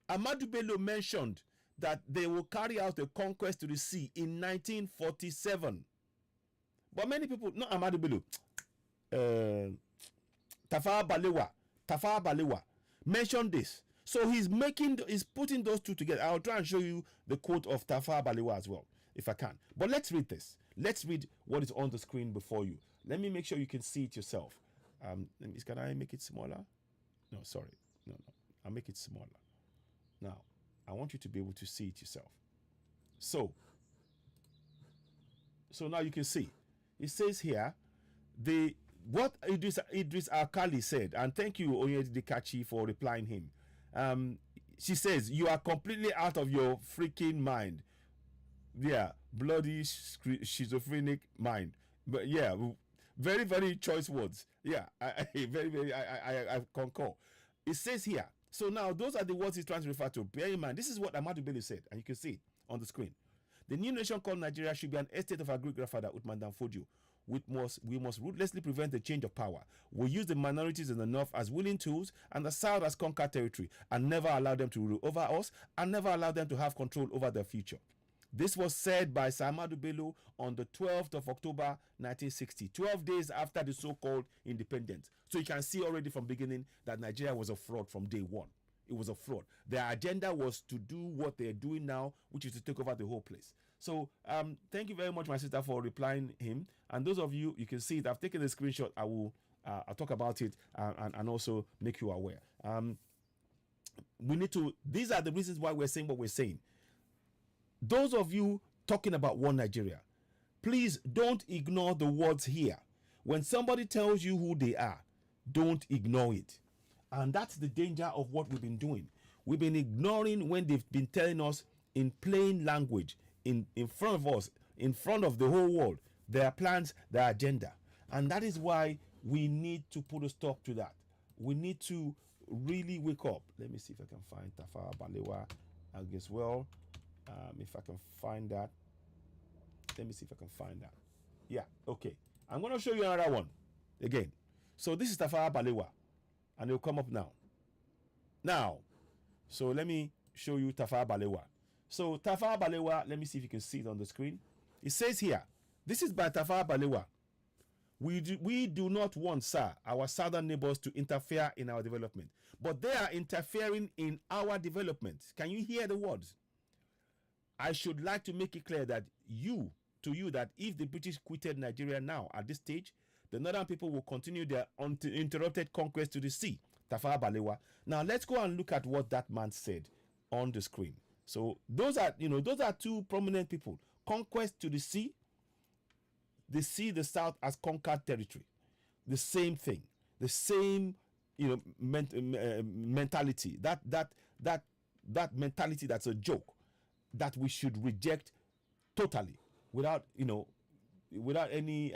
Ahmadu Bello mentioned that they will carry out a conquest to the sea in 1947. But many people, not Ahmadu Bello, Tafawa Balewa, Tafawa Balewa mentioned this. So he's putting those two together. I'll try and show you the quote of Tafawa Balewa as well, if I can. But let's read this. Let's read what is on the screen before you. Let me make sure you can see it yourself. Can I make it smaller? No, sorry. No. I'll make it smaller. Now, I want you to be able to see it yourself. So now you can see. It says here, what Idris Alkali said, and thank you, Oyedikachi, for replying him. She says, you are completely out of your freaking mind. Yeah, bloody schizophrenic mind. But yeah, very, very choice words. Yeah, I concur. It says here, so now those are the words he's trying to refer to. Bear in mind, this is what Ahmadu Bello said, and you can see it on the screen. The new nation called Nigeria should be an estate of our great grandfather, Uthman Dan Fodio. We must ruthlessly prevent the change of power. We use the minorities in the north as willing tools and the south as conquered territory, and never allow them to rule over us, and never allow them to have control over their future. This was said by Ahmadu Bello on the 12th of October 1960, 12 days after the so-called independence. So you can see already from beginning that Nigeria was a fraud from day one. It was a fraud. Their agenda was to do what they're doing now, which is to take over the whole place. So thank you very much, my sister, for replying him. And those of you, you can see it. I've taken a screenshot. I will I'll talk about it and also make you aware. We need to, these are the reasons why we're saying what we're saying. Those of you talking about one Nigeria, please don't ignore the words here. When somebody tells you who they are, don't ignore it. And that's the danger of what we've been doing. We've been ignoring when they've been telling us in plain language, in front of us, in front of the whole world, their plans, their agenda. And that is why we need to put a stop to that. We need to really wake up. Let me see if I can find Tafawa Balewa as well. If I can find that. Let me see if I can find that. Yeah, okay. I'm going to show you another one again. So this is Tafawa Balewa. And it will come up now. So let me show you Tafawa Balewa. So Tafawa Balewa, let me see if you can see it on the screen. It says here, this is by Tafawa Balewa. We do not want, sir, our southern neighbors to interfere in our development. But they are interfering in our development. Can you hear the words? I should like to make it clear that that if the British quitted Nigeria now at this stage, the northern people will continue their uninterrupted conquest to the sea. Tafawa Balewa. Now let's go and look at what that man said on the screen. So those are two prominent people. Conquest to the sea. They see the south as conquered territory. The same thing. The same mentality. That mentality that's a joke that we should reject totally without any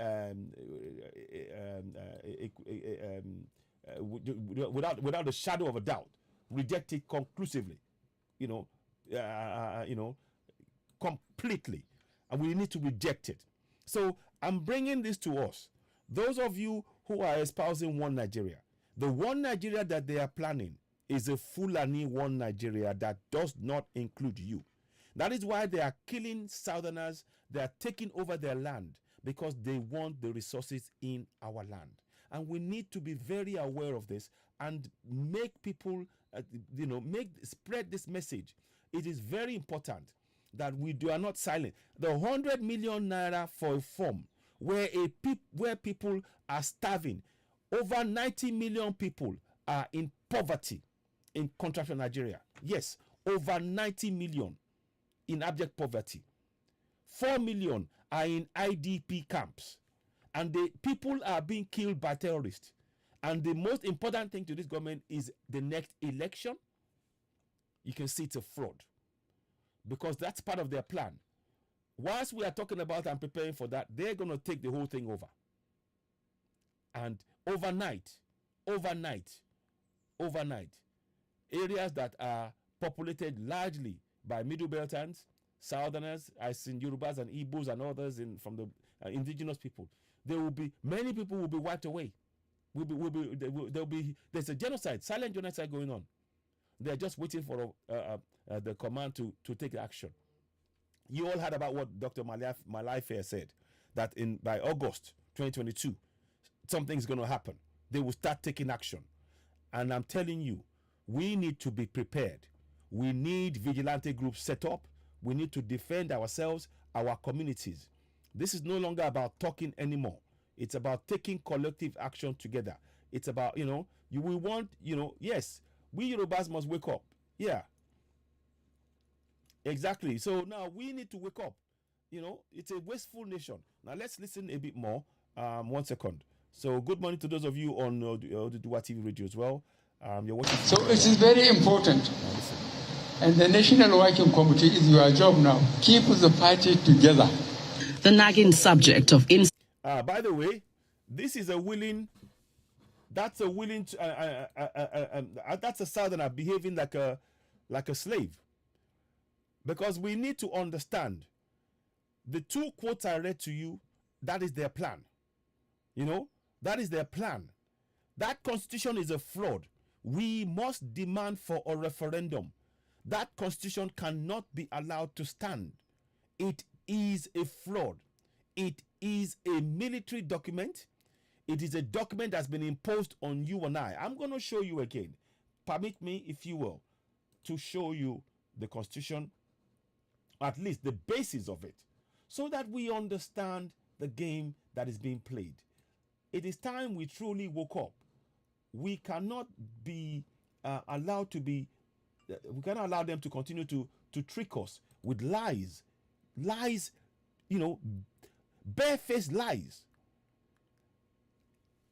without a shadow of a doubt. Reject it conclusively, completely, and we need to reject it. So I'm bringing this to us. Those of you who are espousing one Nigeria, the one Nigeria that they are planning is a Fulani one Nigeria that does not include you. That is why they are killing Southerners. They are taking over their land because they want the resources in our land. And we need to be very aware of this and make people, spread this message. It is very important that we are not silent. The 100 million naira for a farm where people are starving. Over 90 million people are in poverty in contraction Nigeria. Yes, over 90 million in abject poverty. 4 million are in IDP camps. And the people are being killed by terrorists. And the most important thing to this government is the next election. You can see it's a fraud. Because that's part of their plan. Whilst we are talking about and preparing for that, they're going to take the whole thing over. And overnight, areas that are populated largely by Middle Beltans, Southerners, as in Yorubas and Igbos and others from the indigenous people, many people will be wiped away. There's a genocide, silent genocide going on. They're just waiting for the command to take action. You all heard about what Dr. Malaife said, that by August 2022, something's going to happen. They will start taking action. And I'm telling you, we need to be prepared. We need vigilante groups set up. We need to defend ourselves, our communities. This is no longer about talking anymore. It's about taking collective action together. It's about, we want, yes, we Yorubas must wake up. Yeah. Exactly. So now we need to wake up. It's a wasteful nation. Now let's listen a bit more. 1 second. So good morning to those of you on the Dua TV radio as well. You're watching. So it is very important. And the National Working Committee is your job now. Keep the party together. The nagging subject of by the way, this is a willing. That's a willing. That's a southerner behaving like a slave. Because we need to understand the 2 quotes I read to you. That is their plan. That is their plan. That constitution is a fraud. We must demand for a referendum. That constitution cannot be allowed to stand. It is a fraud. It is a military document. It is a document that's been imposed on you and I. I'm going to show you again. Permit me, if you will, to show you the constitution, at least the basis of it, so that we understand the game that is being played. It is time we truly woke up. We cannot be allowed to be, we cannot allow them to continue to trick us with lies, barefaced lies.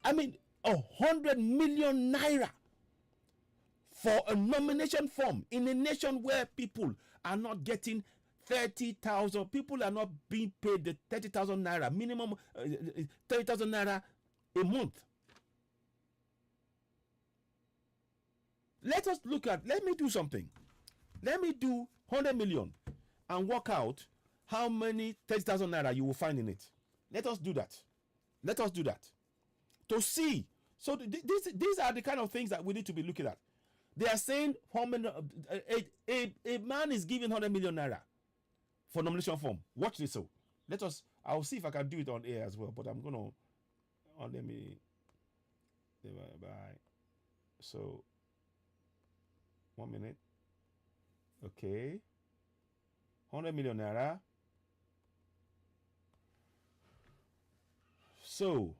I mean, 100 million naira for a nomination form in a nation where people are not getting 30,000. People are not being paid the 30,000 naira minimum, 30,000 naira a month. Let me do something. Let me do 100 million and work out how many 30,000 naira you will find in it. Let us do that. To see. So these are the kind of things that we need to be looking at. They are saying a man is giving 100 million naira for nomination form. Watch this. So I'll see if I can do it on air as well, but I'm going to, let me, so 1 minute. Okay. 100 million naira. So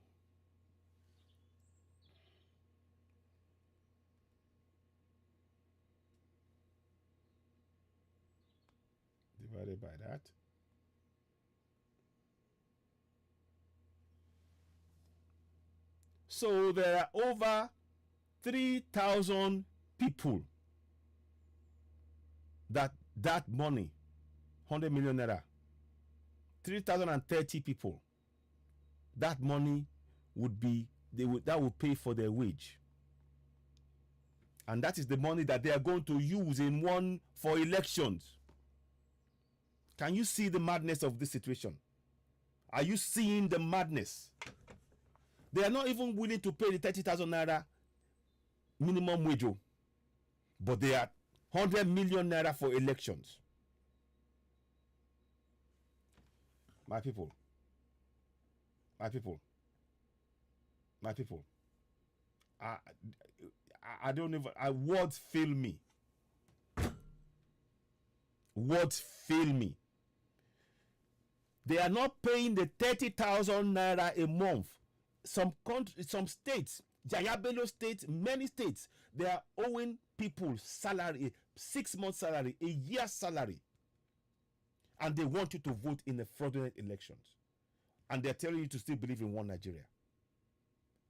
divided by that. So there are over 3,000 people that money, 100 million naira, 3,030 people, that money that would pay for their wage. And that is the money that they are going to use for elections. Can you see the madness of this situation? Are you seeing the madness? They are not even willing to pay the 30,000 naira minimum wage, but they are 100 million naira for elections. My people. I don't even, words fail me. They are not paying the 30,000 naira a month. Some states, Jayabelo State, many states, they are owing people salary, 6 months salary, a year's salary. And they want you to vote in the fraudulent elections. And they're telling you to still believe in one Nigeria.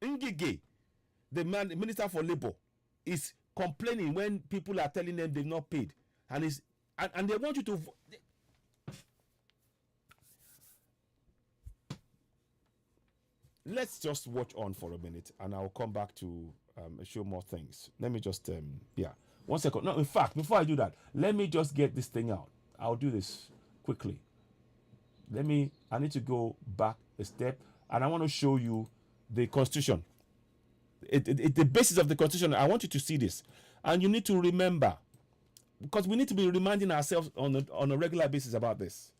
Ngige, the Minister for Labor, is complaining when people are telling them they've not paid. And they want you to vote. Let's just watch on for a minute and I'll come back to show more things. Let me just, 1 second. No, in fact, before I do that, let me just get this thing out. I'll do this quickly. I need to go back a step and I want to show you the Constitution. The basis of the Constitution. I want you to see this. And you need to remember, because we need to be reminding ourselves on a regular basis about this.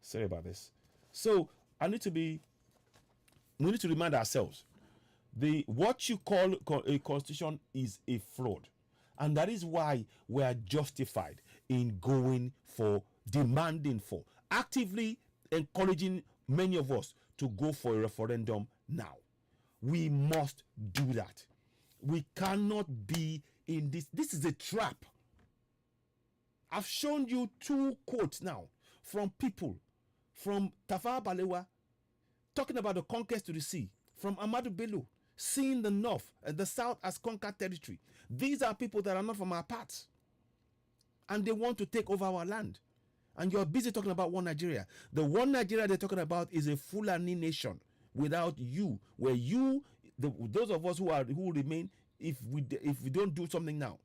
Sorry about this. So, we need to remind ourselves What you call a constitution is a fraud, and that is why we are justified in demanding for, actively encouraging many of us to go for a referendum now. We must do that. We cannot be in this. This is a trap. I've shown you 2 quotes now from people, from Tafawa Balewa talking about the conquest to the sea, from Ahmadu Bello seeing the north and the south as conquered territory. These are people that are not from our parts, and they want to take over our land. And you're busy talking about one Nigeria. The one Nigeria they're talking about is a Fulani nation without you, where those of us who remain, if we don't do something now,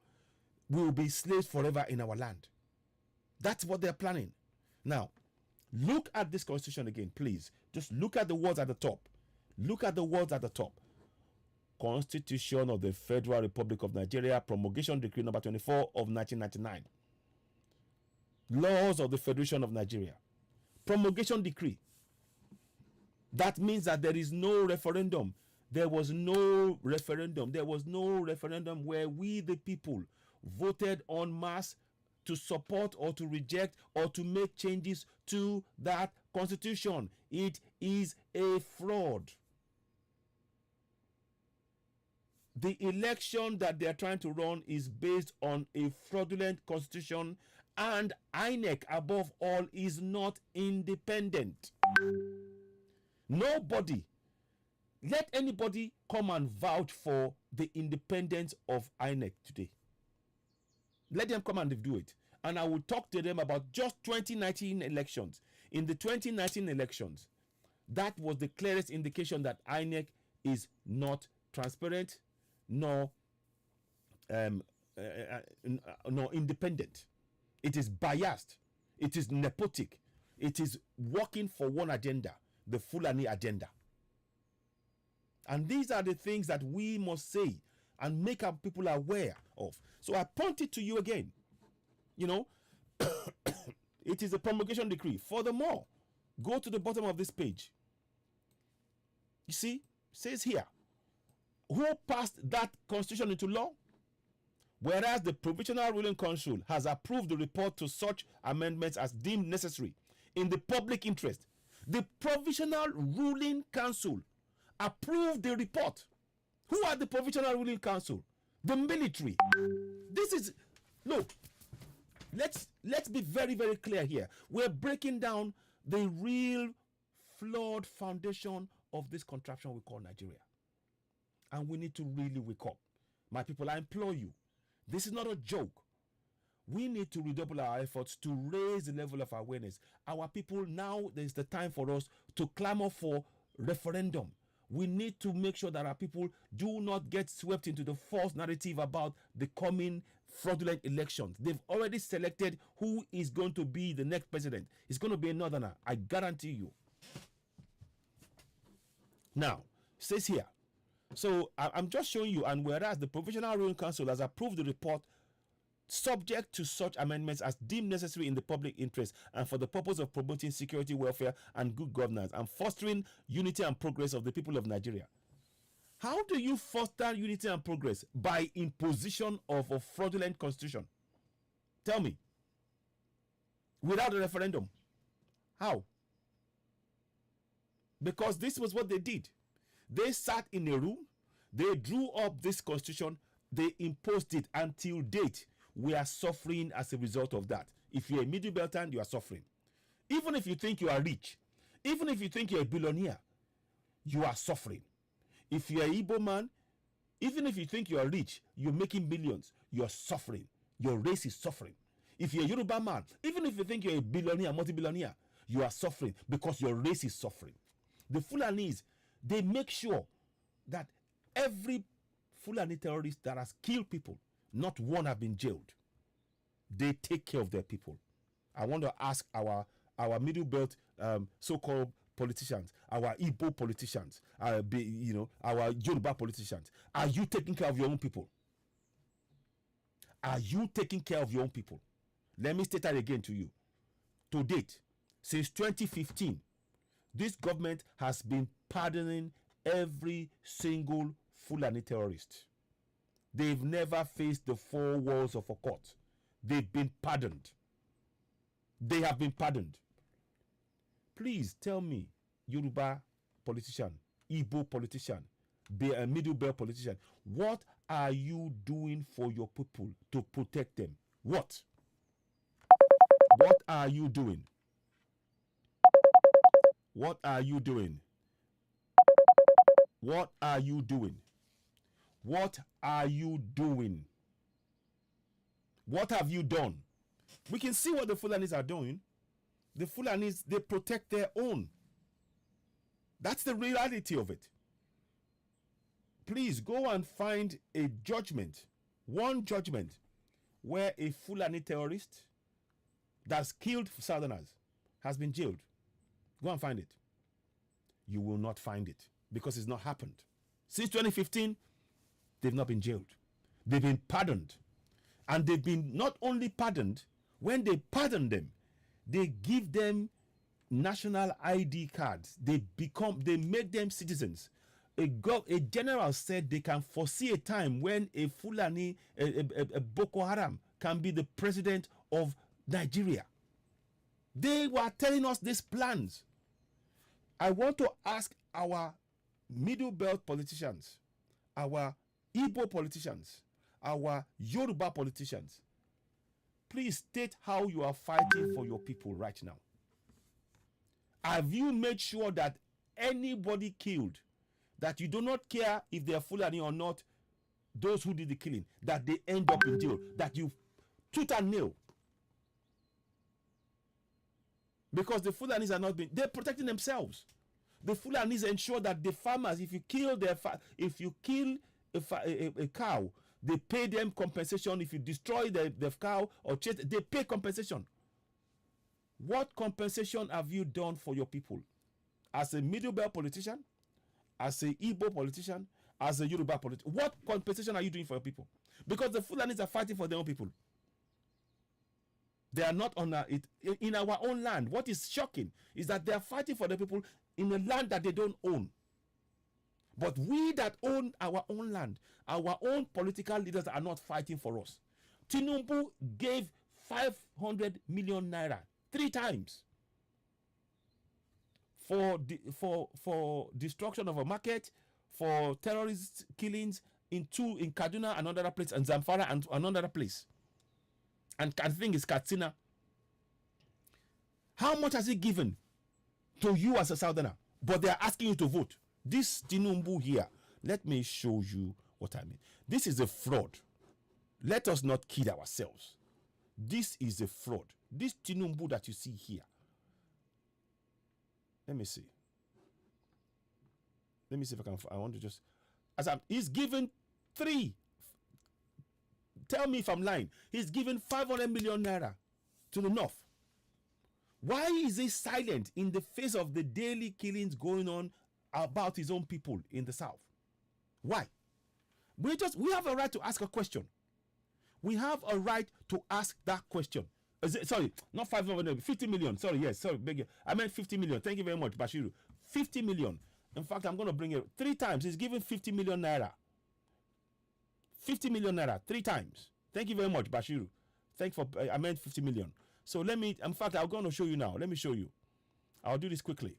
we will be slaves forever in our land. That's what they're planning. Now, look at this constitution again, please. Just look at the words at the top. Look at the words at the top. Constitution of the Federal Republic of Nigeria, Promulgation Decree number 24 of 1999. Laws of the Federation of Nigeria. Promulgation Decree. That means that there is no referendum. There was no referendum. There was no referendum where we, the people, voted en masse to support or to reject or to make changes to that constitution. It is a fraud. The election that they are trying to run is based on a fraudulent constitution, and INEC, above all, is not independent. Nobody, let anybody come and vouch for the independence of INEC today. Let them come and do it. And I will talk to them about just 2019 elections. In the 2019 elections, that was the clearest indication that INEC is not transparent nor independent. It is biased. It is nepotic. It is working for one agenda, the Fulani agenda. And these are the things that we must say and make our people aware of. So I point it to you again. You know, it is a promulgation decree. Furthermore, go to the bottom of this page. You see, it says here, who passed that constitution into law? Whereas the Provisional Ruling Council has approved the report to such amendments as deemed necessary in the public interest. The Provisional Ruling Council approved the report. Who are the Provisional Ruling Council? The military. This is, look, let's be very, very clear here. We're breaking down the real flawed foundation of this contraption we call Nigeria. And we need to really wake up. My people, I implore you, this is not a joke. We need to redouble our efforts to raise the level of awareness. Our people, now there's the time for us to clamor for referendum. We need to make sure that our people do not get swept into the false narrative about the coming fraudulent elections. They've already selected who is going to be the next president. It's going to be a northerner, I guarantee you. Now, it says here, so I'm just showing you, and whereas the Provisional Ruling Council has approved the report subject to such amendments as deemed necessary in the public interest and for the purpose of promoting security, welfare, and good governance and fostering unity and progress of the people of Nigeria. How do you foster unity and progress? By imposition of a fraudulent constitution. Tell me. Without a referendum. How? Because this was what they did. They sat in a room, they drew up this constitution, they imposed it. Until date, we are suffering as a result of that. If you're a middle belter, you are suffering. Even if you think you are rich, even if you think you're a billionaire, you are suffering. If you're an Igbo man, even if you think you are rich, you're making millions, you're suffering. Your race is suffering. If you're a Yoruba man, even if you think you're a billionaire, multi-billionaire, you are suffering because your race is suffering. The Fulanis, they make sure that every Fulani terrorist that has killed people, not one have been jailed. They take care of their people. I want to ask our middle belt so-called politicians, our Igbo politicians, our Yoruba politicians, are you taking care of your own people? Are you taking care of your own people? Let me state that again to you. To date, since 2015, this government has been pardoning every single Fulani terrorist. They've never faced the four walls of a court. They've been pardoned. They have been pardoned. Please tell me, Yoruba politician, Igbo politician, Middle Belt politician, what are you doing for your people to protect them? What? What are you doing? What are you doing? What are you doing? What are you doing? What have you done? We can see what the Fulanis are doing. The Fulanis, they protect their own. That's the reality of it. Please go and find a judgment, one judgment, where a Fulani terrorist that's killed Southerners has been jailed. Go and find it. You will not find it because it's not happened. Since 2015, they've not been jailed. They've been pardoned. And they've been not only pardoned, when they pardon them, they give them national ID cards. They make them citizens. A general said they can foresee a time when a Fulani, a Boko Haram, can be the president of Nigeria. They were telling us these plans. I want to ask our Middle Belt politicians, our Igbo politicians, our Yoruba politicians, please state how you are fighting for your people right now. Have you made sure that anybody killed, that you do not care if they are Fulani or not, those who did the killing, that they end up in jail, that you tooth and nail? Because the Fulanis are not being, they're protecting themselves. The Fulanis ensure that the farmers, if you kill a cow, they pay them compensation. If you destroy the cow or chase, they pay compensation. What compensation have you done for your people? As a Middle Belt politician, as a Igbo politician, as a Yoruba politician, what compensation are you doing for your people? Because the Fulanis are fighting for their own people. They are not on in our own land. What is shocking is that they are fighting for the people in a land that they don't own. But we that own our own land, our own political leaders are not fighting for us. Tinubu gave 500 million naira 3 times for destruction of a market, for terrorist killings in Kaduna, another place, and Zamfara, and another place. And I think it's Katsina. How much has he given to you as a Southerner? But they are asking you to vote. This Tinubu here, let me show you what I mean. This is a fraud. Let us not kid ourselves. This is a fraud. This Tinubu that you see here. Let me see. Let me see if I want to just, he's given 3. Tell me if I'm lying. He's given 500 million naira to the north. Why is he silent in the face of the daily killings going on about his own people in the south? Why? We have a right to ask a question. We have a right to ask that question. Sorry, not 500, 50 million. Sorry, yes, sorry, beg you. I meant 50 million. Thank you very much, Bashiru. 50 million. In fact, I'm going to bring it 3 times. He's given 50 million naira. 50 million naira 3 times. Thank you very much, Bashiru. Thank for I meant 50 million. So let me, in fact, I'm going to show you now. Let me show you. I'll do this quickly.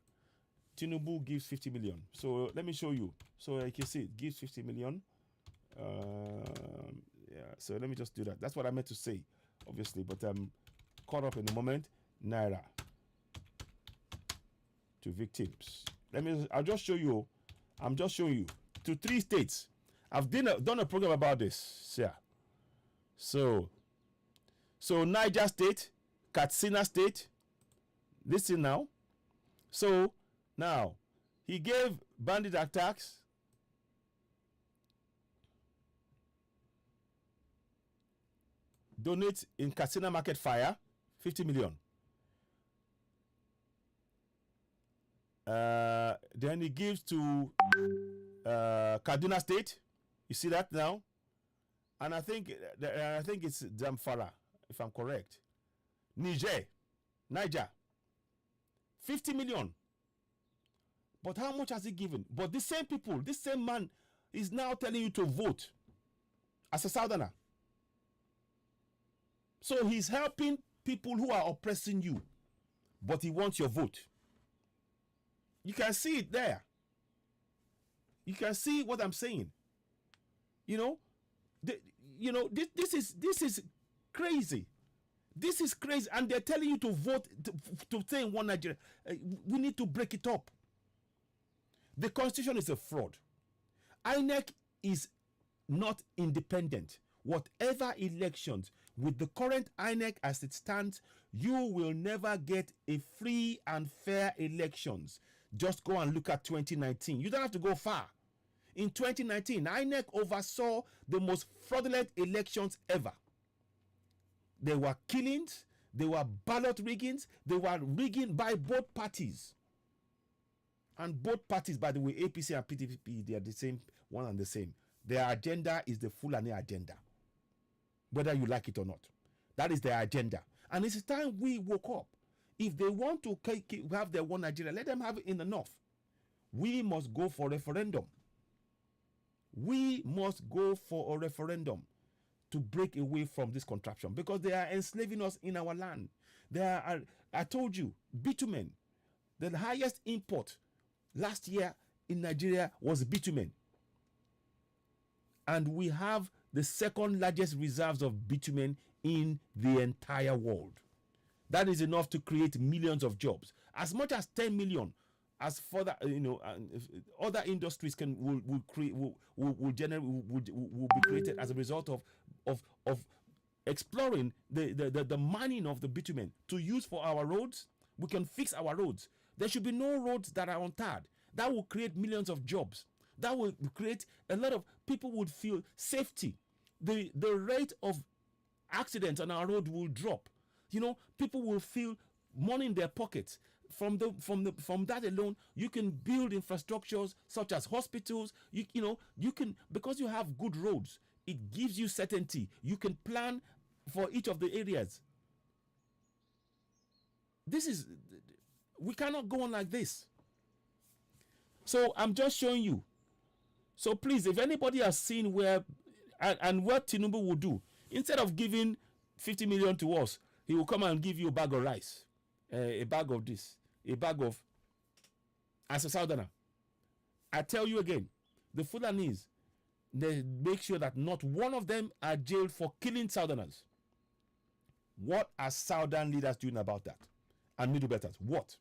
Tinubu gives 50 million. So let me show you. So you can see it gives 50 million. Yeah, so let me just do that. That's what I meant to say, obviously, but I'm caught up in the moment. Naira to victims. I'll just show you. I'm just showing you to 3 states. I've done a program about this. Yeah. So Niger State, Katsina State. Listen now. So now he gave bandit attacks. Donate in Katsina Market Fire, 50 million. Then he gives to Kaduna State. You see that now? And I think it's Zamfara, if I'm correct. Niger, 50 million. But how much has he given? But this same people, this same man is now telling you to vote as a Southerner. So he's helping people who are oppressing you, but he wants your vote. You can see it there. You can see what I'm saying. You know, this is crazy. This is crazy, and they're telling you to vote to stay in one Nigeria. We need to break it up. The constitution is a fraud. INEC is not independent. Whatever elections, with the current INEC as it stands, you will never get a free and fair elections. Just go and look at 2019. You don't have to go far. In 2019, INEC oversaw the most fraudulent elections ever. There were killings, there were ballot riggings, they were rigging by both parties. And both parties, by the way, APC and PDP, they are the same, one and the same. Their agenda is the Fulani agenda, whether you like it or not. That is their agenda. And it's time we woke up. If they want to have their one Nigeria, let them have it in the north. We must go for referendum. We must go for a referendum to break away from this contraption, because they are enslaving us in our land. I told you, bitumen, the highest import last year in Nigeria was bitumen. And we have the second largest reserves of bitumen in the entire world. That is enough to create millions of jobs. As much as 10 million, as further, other industries will be created as a result of exploring the mining of the bitumen to use for our roads. We can fix our roads. There should be no roads that are untarred. That will create millions of jobs. That will create a lot of people would feel safety. The rate of accidents on our road will drop. People will feel money in their pockets. From that alone, you can build infrastructures such as hospitals. You can, because you have good roads, it gives you certainty. You can plan for each of the areas. We cannot go on like this. So I'm just showing you. So please, if anybody has seen where and what Tinubu will do, instead of giving 50 million to us, he will come and give you a bag of rice, a bag of this, a bag of, as a Southerner. I tell you again, the Fulanis, they make sure that not one of them are jailed for killing Southerners. What are Southern leaders doing about that? And Middle Belters, what?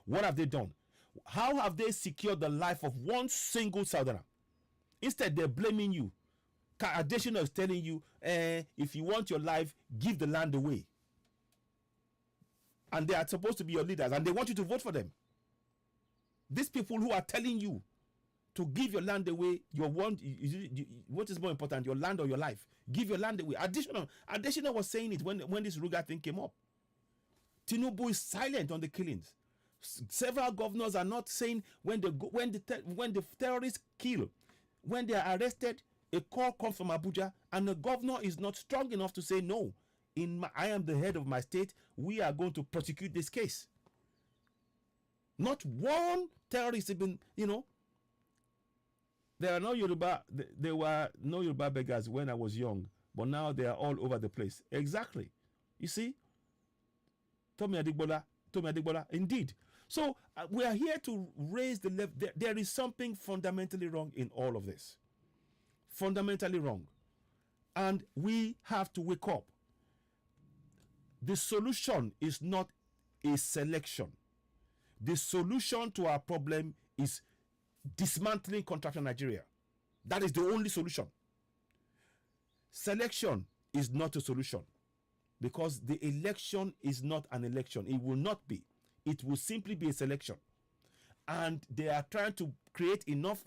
What have they done? How have they secured the life of one single Southerner? Instead, they're blaming you. Additional is telling you, if you want your life, give the land away. And they are supposed to be your leaders, and they want you to vote for them. These people who are telling you to give your land away, what is more important, your land or your life? Give your land away. Additional was saying it when this Ruga thing came up. Tinubu is silent on the killings. Several governors are not saying when the terrorists kill, when they are arrested, a call comes from Abuja, and the governor is not strong enough to say no. I am the head of my state. We are going to prosecute this case. Not one terrorist has been, there were no Yoruba beggars when I was young, but now they are all over the place. Exactly. You see? Tomi Adigbola, indeed. So we are here to raise the level. There is something fundamentally wrong in all of this. Fundamentally wrong. And we have to wake up. The solution is not a selection. The solution to our problem is dismantling contraction Nigeria. That is the only solution. Selection is not a solution, because the election is not an election. It will not be. It will simply be a selection. And they are trying to create enough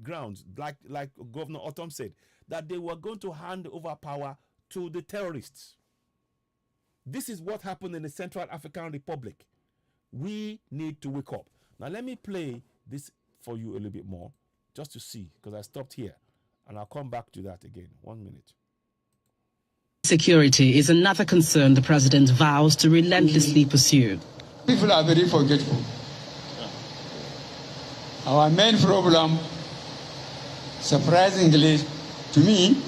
grounds, like Governor Autumn said, that they were going to hand over power to the terrorists. This is what happened in the Central African Republic. We need to wake up. Now let me play this for you a little bit more, just to see, because I stopped here, and I'll come back to that again. 1 minute. Security is another concern the president vows to relentlessly pursue. People are very forgetful. Our main problem, surprisingly to me,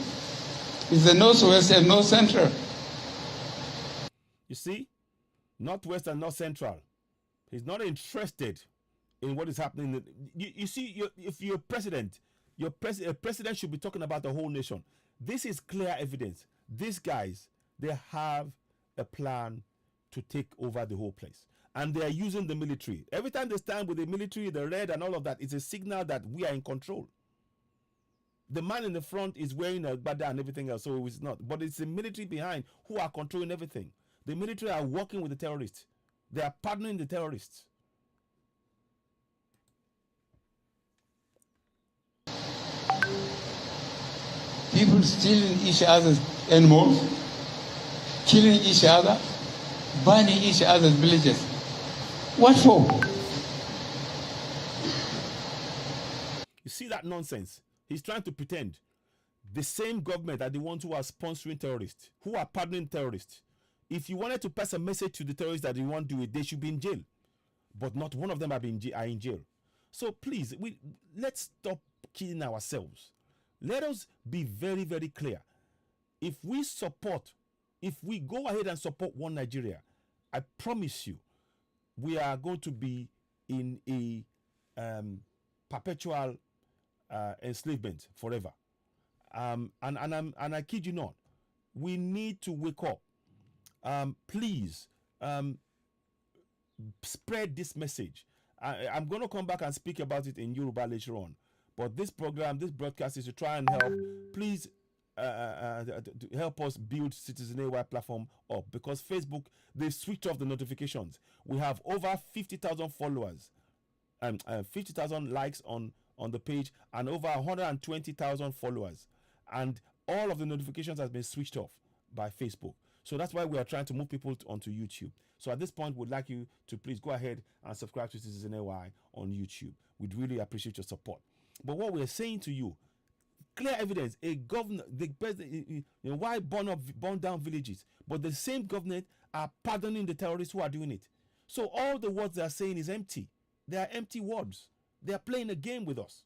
is the Northwest and North Central. You see, Northwest and North Central. He's not interested in what is happening. You see, if you're president, a president should be talking about the whole nation. This is clear evidence. These guys, they have a plan to take over the whole place. And they are using the military. Every time they stand with the military, the red and all of that, it's a signal that we are in control. The man in the front is wearing a bada and everything else, so it's not. But it's the military behind who are controlling everything. The military are working with the terrorists. They are partnering the terrorists. People stealing each other's animals, killing each other, burning each other's villages. What for? You see that nonsense? He's trying to pretend. The same government are the ones who are sponsoring terrorists, who are partnering terrorists. If you wanted to pass a message to the terrorists that they want to do it, they should be in jail. But not one of them are in jail. So please, let's stop killing ourselves. Let us be very, very clear. If we go ahead and support one Nigeria, I promise you, we are going to be in a perpetual enslavement forever. And I kid you not, we need to wake up. Please spread this message. I'm going to come back and speak about it in Yoruba later on. But this broadcast is to try and help. Please to help us build Citizen AY platform up, because Facebook, they've switched off the notifications. We have over 50,000 followers and 50,000 likes on the page and over 120,000 followers. And all of the notifications has been switched off by Facebook. So that's why we are trying to move people onto YouTube. So at this point, we'd like you to please go ahead and subscribe to Citizen AY on YouTube. We'd really appreciate your support. But what we're saying to you, clear evidence, a governor, why burn down villages? But the same government are pardoning the terrorists who are doing it. So all the words they are saying is empty. They are empty words. They are playing a game with us.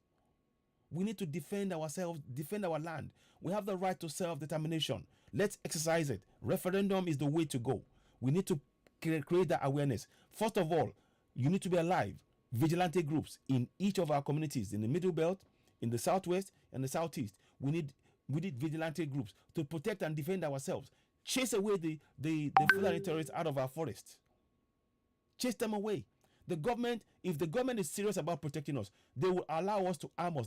We need to defend ourselves, defend our land. We have the right to self-determination. Let's exercise it. Referendum is the way to go. We need to create that awareness. First of all, you need to be alive. Vigilante groups in each of our communities, in the Middle Belt, in the Southwest, and the Southeast. We need vigilante groups to protect and defend ourselves. Chase away the Fulani terrorists out of our forests. Chase them away. The government, if the government is serious about protecting us, they will allow us to arm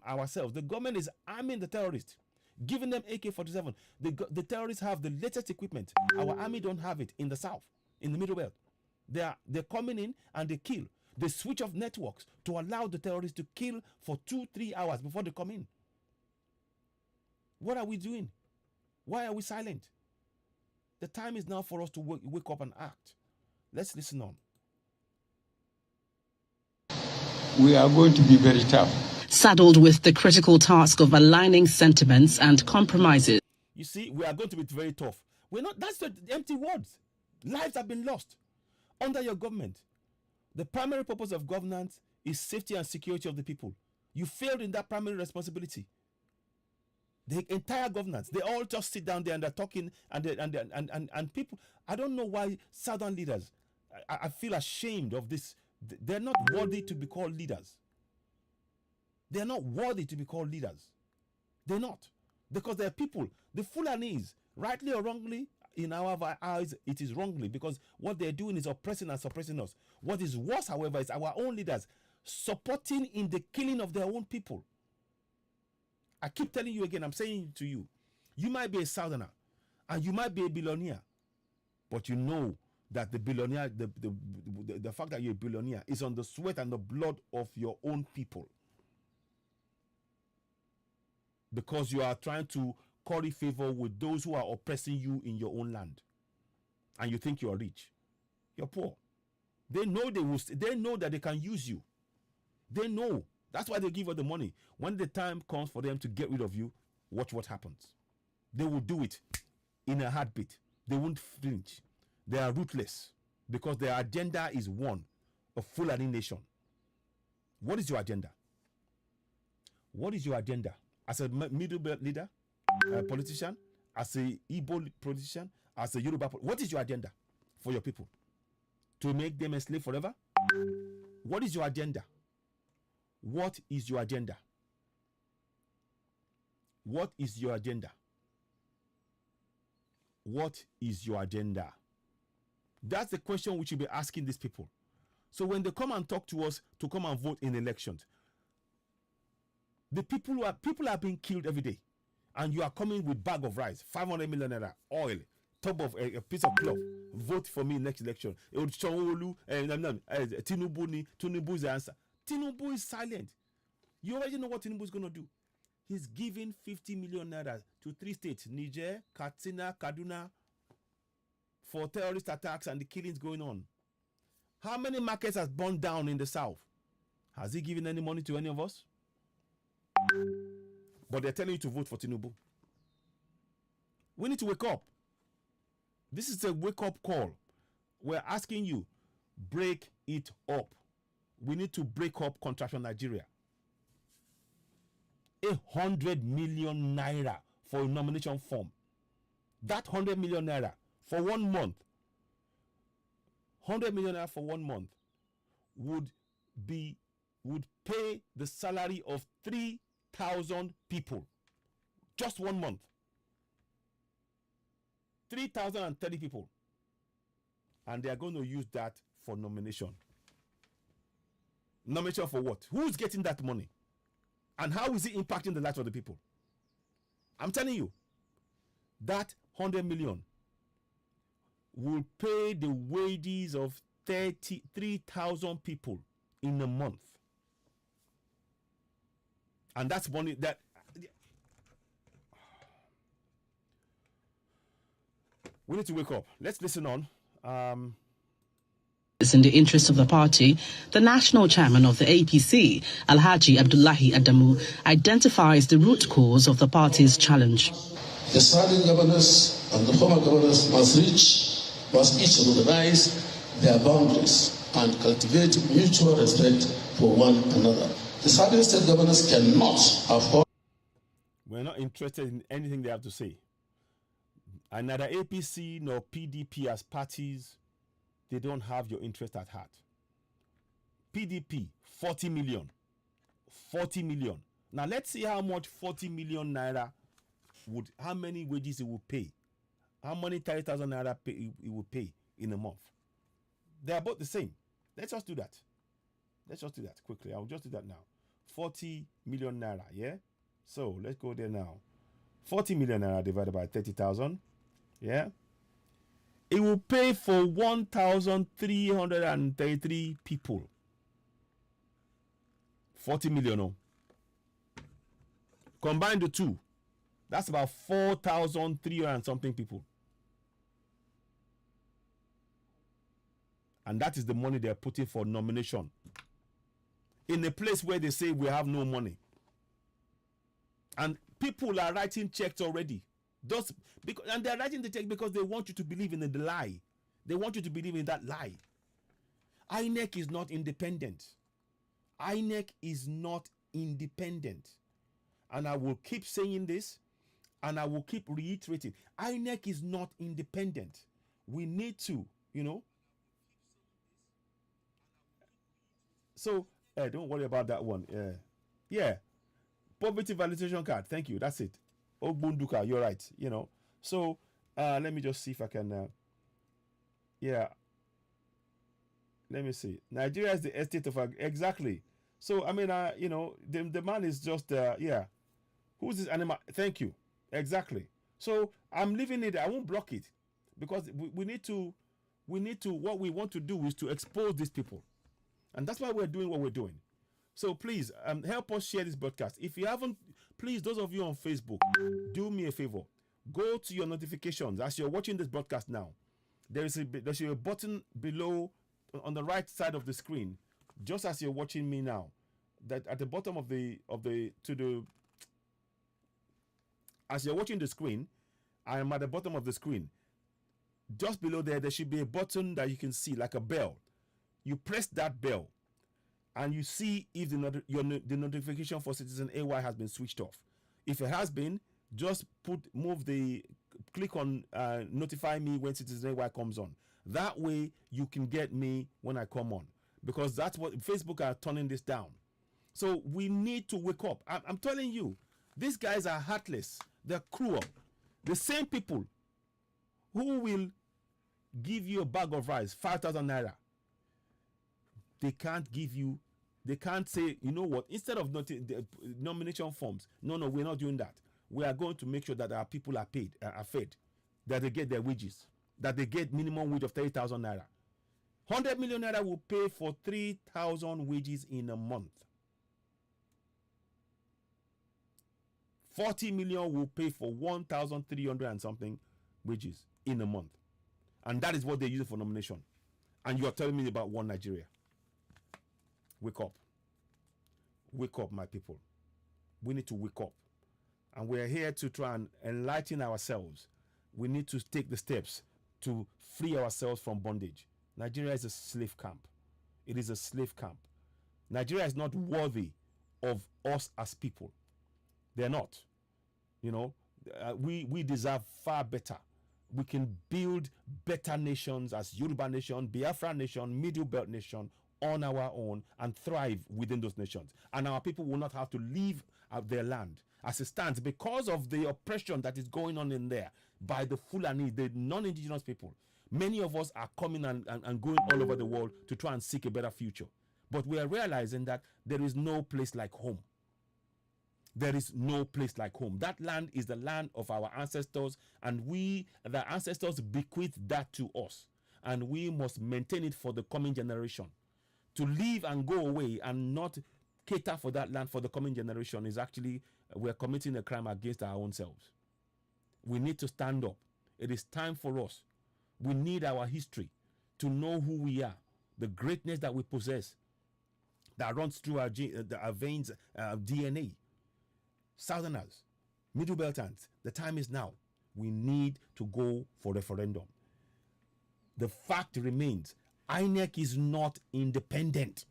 ourselves. The government is arming the terrorists, giving them AK-47. The terrorists have the latest equipment. Our army don't have it in the South, in the Middle Belt. They're coming in and they kill. They switch off networks to allow the terrorists to kill for 2-3 hours before they come in. What are we doing? Why are we silent? The time is now for us to wake up and act. Let's listen on. We are going to be very tough. Saddled with the critical task of aligning sentiments and compromises. You see, we are going to be very tough. We're not, that's the empty words. Lives have been lost under your government. The primary purpose of governance is safety and security of the people. You failed in that primary responsibility. The entire governance, they all just sit down there and they're talking and people, I don't know why Southern leaders, I feel ashamed of this. They're not worthy to be called leaders. They're not worthy to be called leaders. They're not. Because they're people. The Fulanis, rightly or wrongly, in our eyes, it is wrongly, because what they're doing is oppressing and suppressing us. What is worse, however, is our own leaders supporting in the killing of their own people. I keep telling you again, I'm saying to you, you might be a Southerner and you might be a billionaire, but you know that the billionaire, the fact that you're a billionaire is on the sweat and the blood of your own people. Because you are trying to curry favor with those who are oppressing you in your own land. And you think you're rich. You're poor. They know they know that they can use you. They know. That's why they give you the money. When the time comes for them to get rid of you, watch what happens. They will do it in a heartbeat. They won't flinch. They are ruthless because their agenda is one, a Fulani nation. What is your agenda? What is your agenda? As a middle belt leader, a politician, as a Igbo politician, as a Yoruba, what is your agenda for your people? To make them enslaved forever? What is your agenda? What is your agenda? What is your agenda? What is your agenda? That's the question we should be asking these people. So when they come and talk to us to come and vote in elections, the people are being killed every day, and you are coming with bag of rice, 500 million naira, oil, top of a piece of cloth. Vote for me next election. Tinubu is the answer. Tinubu is silent. You already know what Tinubu is going to do. He's giving 50 million naira to 3 states, Niger, Katsina, Kaduna, for terrorist attacks and the killings going on. How many markets has burned down in the south? Has he given any money to any of us? But they're telling you to vote for Tinubu. We need to wake up. This is a wake-up call. We're asking you, break it up. We need to break up Contraction Nigeria. 100 million naira for a nomination form. That 100 million naira for 1 month, 100 million naira for 1 month would pay the salary of 3,000 people. Just 1 month. 3,030 people. And they are going to use that for nomination. Nomination for what? Who's getting that money? And how is it impacting the lives of the people? I'm telling you, that 100 million will pay the wages of 3,000 people in a month. And that's money that... We need to wake up. Let's listen on. In the interest of the party, the national chairman of the APC, Alhaji Abdullahi Adamu, identifies the root cause of the party's challenge. The serving governors and the former governors must each recognize their boundaries and cultivate mutual respect for one another. The serving state governors cannot afford. We're not interested in anything they have to say. And neither APC nor PDP as parties, they don't have your interest at heart. PDP, 40 million. 40 million. Now let's see how much 40 million naira how many wages it will pay. How many 30,000 naira it will pay in a month. They are both the same. Let's just do that. Let's just do that quickly. I'll just do that now. 40 million naira, yeah? So let's go there now. 40 million naira divided by 30,000, yeah? It will pay for 1,333 people. 40 million. Oh. Combine the two. That's about 4,300 and something people. And that is the money they're putting for nomination. In a place where they say we have no money. And people are writing checks already. And they're writing the check because they want you to believe in the lie. They want you to believe in that lie. INEC is not independent. INEC is not independent. And I will keep saying this, and I will keep reiterating. INEC is not independent. We need to, So, don't worry about that one. Yeah. Poverty validation card. Thank you. That's it. Ogbunduka, you're right. So let me just see if I can. Let me see. Nigeria is the estate of exactly. So I mean, the man is just Who's this animal? Thank you. Exactly. So I'm leaving it. I won't block it because we need to. What we want to do is to expose these people, and that's why we're doing what we're doing. So please help us share this broadcast. If you haven't, please, those of you on Facebook, do me a favor. Go to your notifications as you're watching this broadcast now. There should be a button below on the right side of the screen, just as you're watching me now. That at the bottom as you're watching the screen, I am at the bottom of the screen. Just below there should be a button that you can see like a bell. You press that bell. and you see if the notification for Citizen AY has been switched off. If it has been, just click on notify me when Citizen AY comes on. That way you can get me when I come on, because that's what Facebook are turning this down. So we need to wake up. I'm telling you, these guys are heartless. They're cruel. The same people who will give you a bag of rice, 5,000 naira, they can't say, you know what, instead of nomination forms, no, we're not doing that. We are going to make sure that our people are paid, are fed, that they get their wages, that they get minimum wage of 30,000 naira. 100 million naira will pay for 3,000 wages in a month. 40 million will pay for 1,300 and something wages in a month. And that is what they use for nomination. And you are telling me about one Nigeria. Wake up. Wake up, my people. We need to wake up. And we're here to try and enlighten ourselves. We need to take the steps to free ourselves from bondage. Nigeria is a slave camp. It is a slave camp. Nigeria is not worthy of us as people. They're not. You know, we deserve far better. We can build better nations as Yoruba nation, Biafra nation, Middle Belt nation on our own and thrive within those nations. And our people will not have to leave their land as it stands because of the oppression that is going on in there by the Fulani, the non-indigenous people. Many of us are coming and going all over the world to try and seek a better future. But we are realizing that there is no place like home. There is no place like home. That land is the land of our ancestors, and the ancestors bequeathed that to us, and we must maintain it for the coming generation. To leave and go away and not cater for that land for the coming generation is actually, we're committing a crime against our own selves. We need to stand up. It is time for us. We need our history to know who we are, the greatness that we possess, that runs through our veins, DNA. Southerners, Middle Beltans, the time is now. We need to go for referendum. The fact remains, INEC is not independent.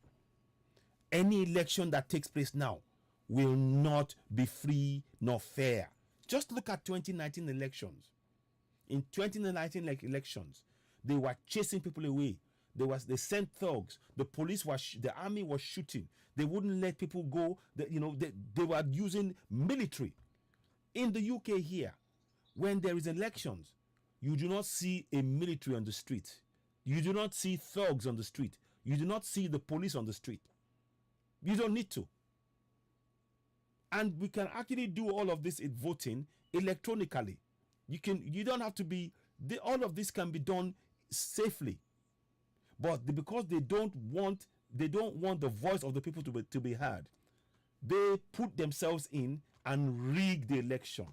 Any election that takes place now will not be free nor fair. Just look at 2019 elections. In 2019 elections, they were chasing people away. They sent thugs. The police the army was shooting. They wouldn't let people go. They were using military. In the UK here, when there is elections, you do not see a military on the street. You do not see thugs on the street. You do not see the police on the street. You don't need to. And we can actually do all of this in voting electronically. You don't have to be. All of this can be done safely. But because they don't want the voice of the people to be heard, they put themselves in and rig the election.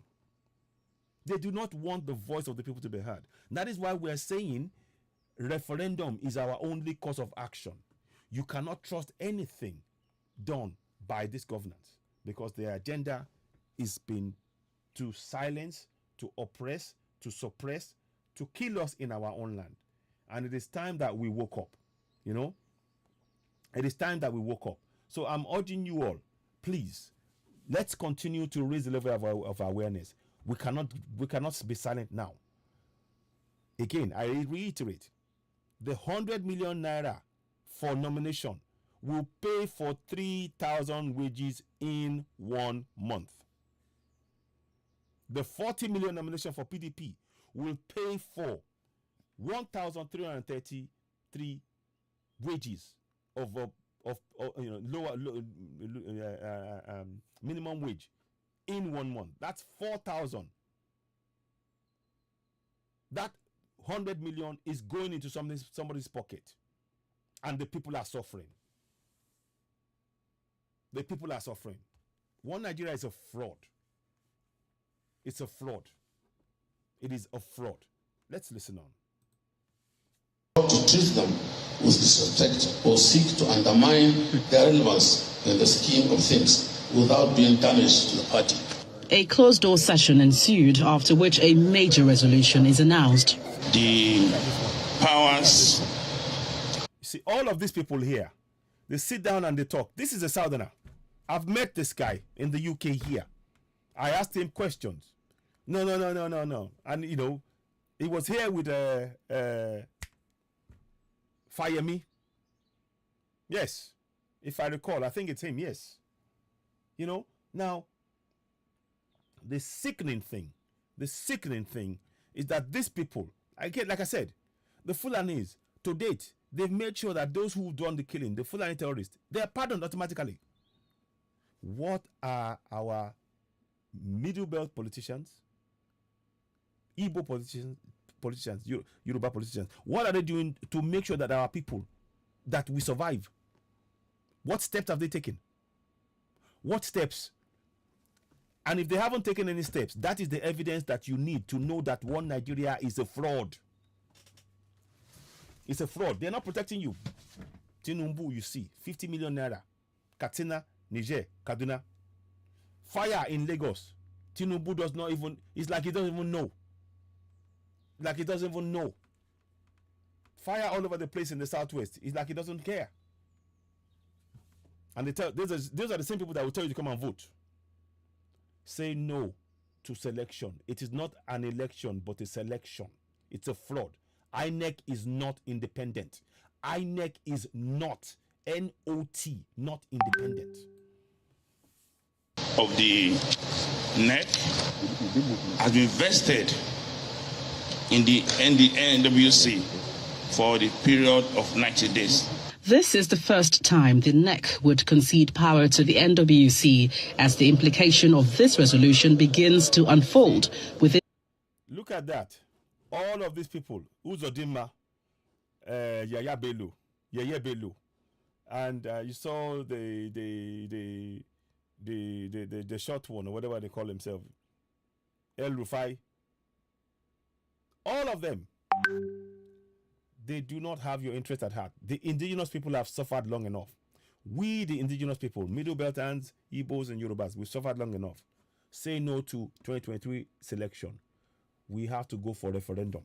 They do not want the voice of the people to be heard. That is why we are saying referendum is our only course of action. You cannot trust anything done by this governance, because their agenda is been to silence, to oppress, to suppress, to kill us in our own land. And it is time that we woke up. It is time that we woke up. So I'm urging you all, please, let's continue to raise the level of awareness. We cannot be silent now. Again, I reiterate, the 100 million naira for nomination will pay for 3,000 wages in 1 month. The 40 million nomination for PDP will pay for 1,333 wages of lower minimum wage in 1 month. That's 4,000. That 100 million is going into somebody's pocket, and the people are suffering. The people are suffering. One Nigeria is a fraud. It's a fraud. It is a fraud. Let's listen on. To treat them with disrespect or seek to undermine their relevance in the scheme of things without doing damage to the party. A closed-door session ensued, after which a major resolution is announced. The powers. See, all of these people here, They sit down and they talk. This is a Southerner. I've met this guy in the UK here. I asked him questions. No. And, you know, he was here with Fire Me. Yes. If I recall, I think it's him. Yes. You know, now, the sickening thing is that these people, like I said, the Fulanis, to date, they've made sure that those who've done the killing, the Fulani terrorists, they are pardoned automatically. What are our middle belt politicians, Igbo politicians, Yoruba politicians, what are they doing to make sure that our people, that we survive? What steps have they taken? What steps? And if they haven't taken any steps, that is the evidence that you need to know that one Nigeria is a fraud. It's a fraud. They're not protecting you. Tinubu, you see, 50 million naira. Katsina, Niger, Kaduna. Fire in Lagos. Tinubu does not even, it's like he doesn't even know. Like he doesn't even know. Fire all over the place in the southwest. It's like he doesn't care. And they tell, those are the same people that will tell you to come and vote. Say no to selection. It is not an election, but a selection. It's a fraud. INEC is not independent. INEC is not, N-O-T, not independent. Of the NEC has been vested in the NWC for the period of 90 days. This is the first time the NEC would concede power to the NWC as the implication of this resolution begins to unfold within. Look at that. All of these people, Uzodinma, Yaya Bello, and you saw the short one, or whatever they call themselves, El Rufai. All of them, they do not have your interest at heart. The indigenous people have suffered long enough. We, the indigenous people, Middle Beltans, Igbos, and Yorubas, we suffered long enough. Say no to 2023 selection. We have to go for referendum.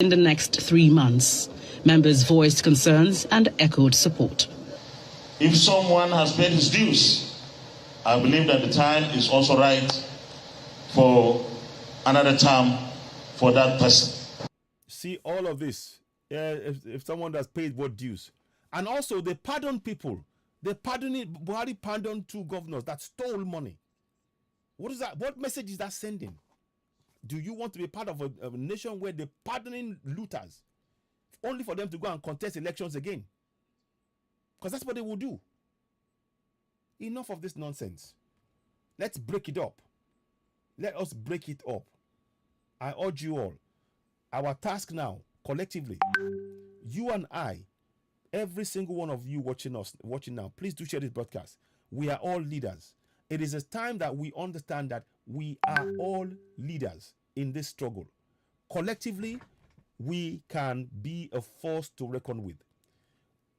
In the next 3 months, members voiced concerns and echoed support. If someone has paid his dues, I believe that the time is also right for another term for that person. See all of this. If someone has paid what dues. And also they pardon people. Buhari pardoned 2 governors that stole money. What is that? What message is that sending? Do you want to be part of a nation where they're pardoning looters only for them to go and contest elections again? Because that's what they will do. Enough of this nonsense. Let's break it up. Let us break it up. I urge you all. Our task now, collectively, you and I, every single one of you watching now, please do share this broadcast. We are all leaders. It is a time that we understand that we are all leaders in this struggle. Collectively, we can be a force to reckon with.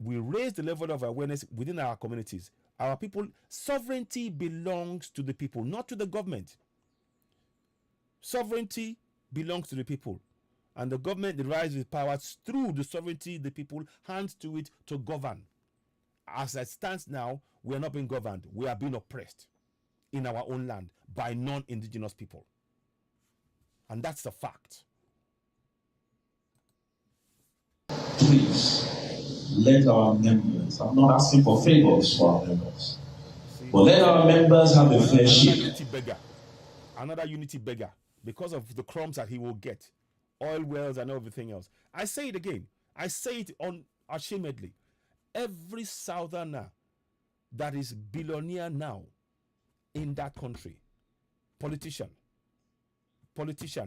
We raise the level of awareness within our communities. Our people, sovereignty belongs to the people, not to the government. Sovereignty belongs to the people. And the government derives its powers through the sovereignty the people hands to it to govern. As it stands now, we are not being governed. We are being oppressed in our own land by non-indigenous people. And that's the fact. Please, let our members, I'm not asking for favors for our members, but let our members have a fair share. Another unity beggar, because of the crumbs that he will get, oil wells and everything else. I say it again. I say it unashamedly. Every southerner that is billionaire now in that country, politician,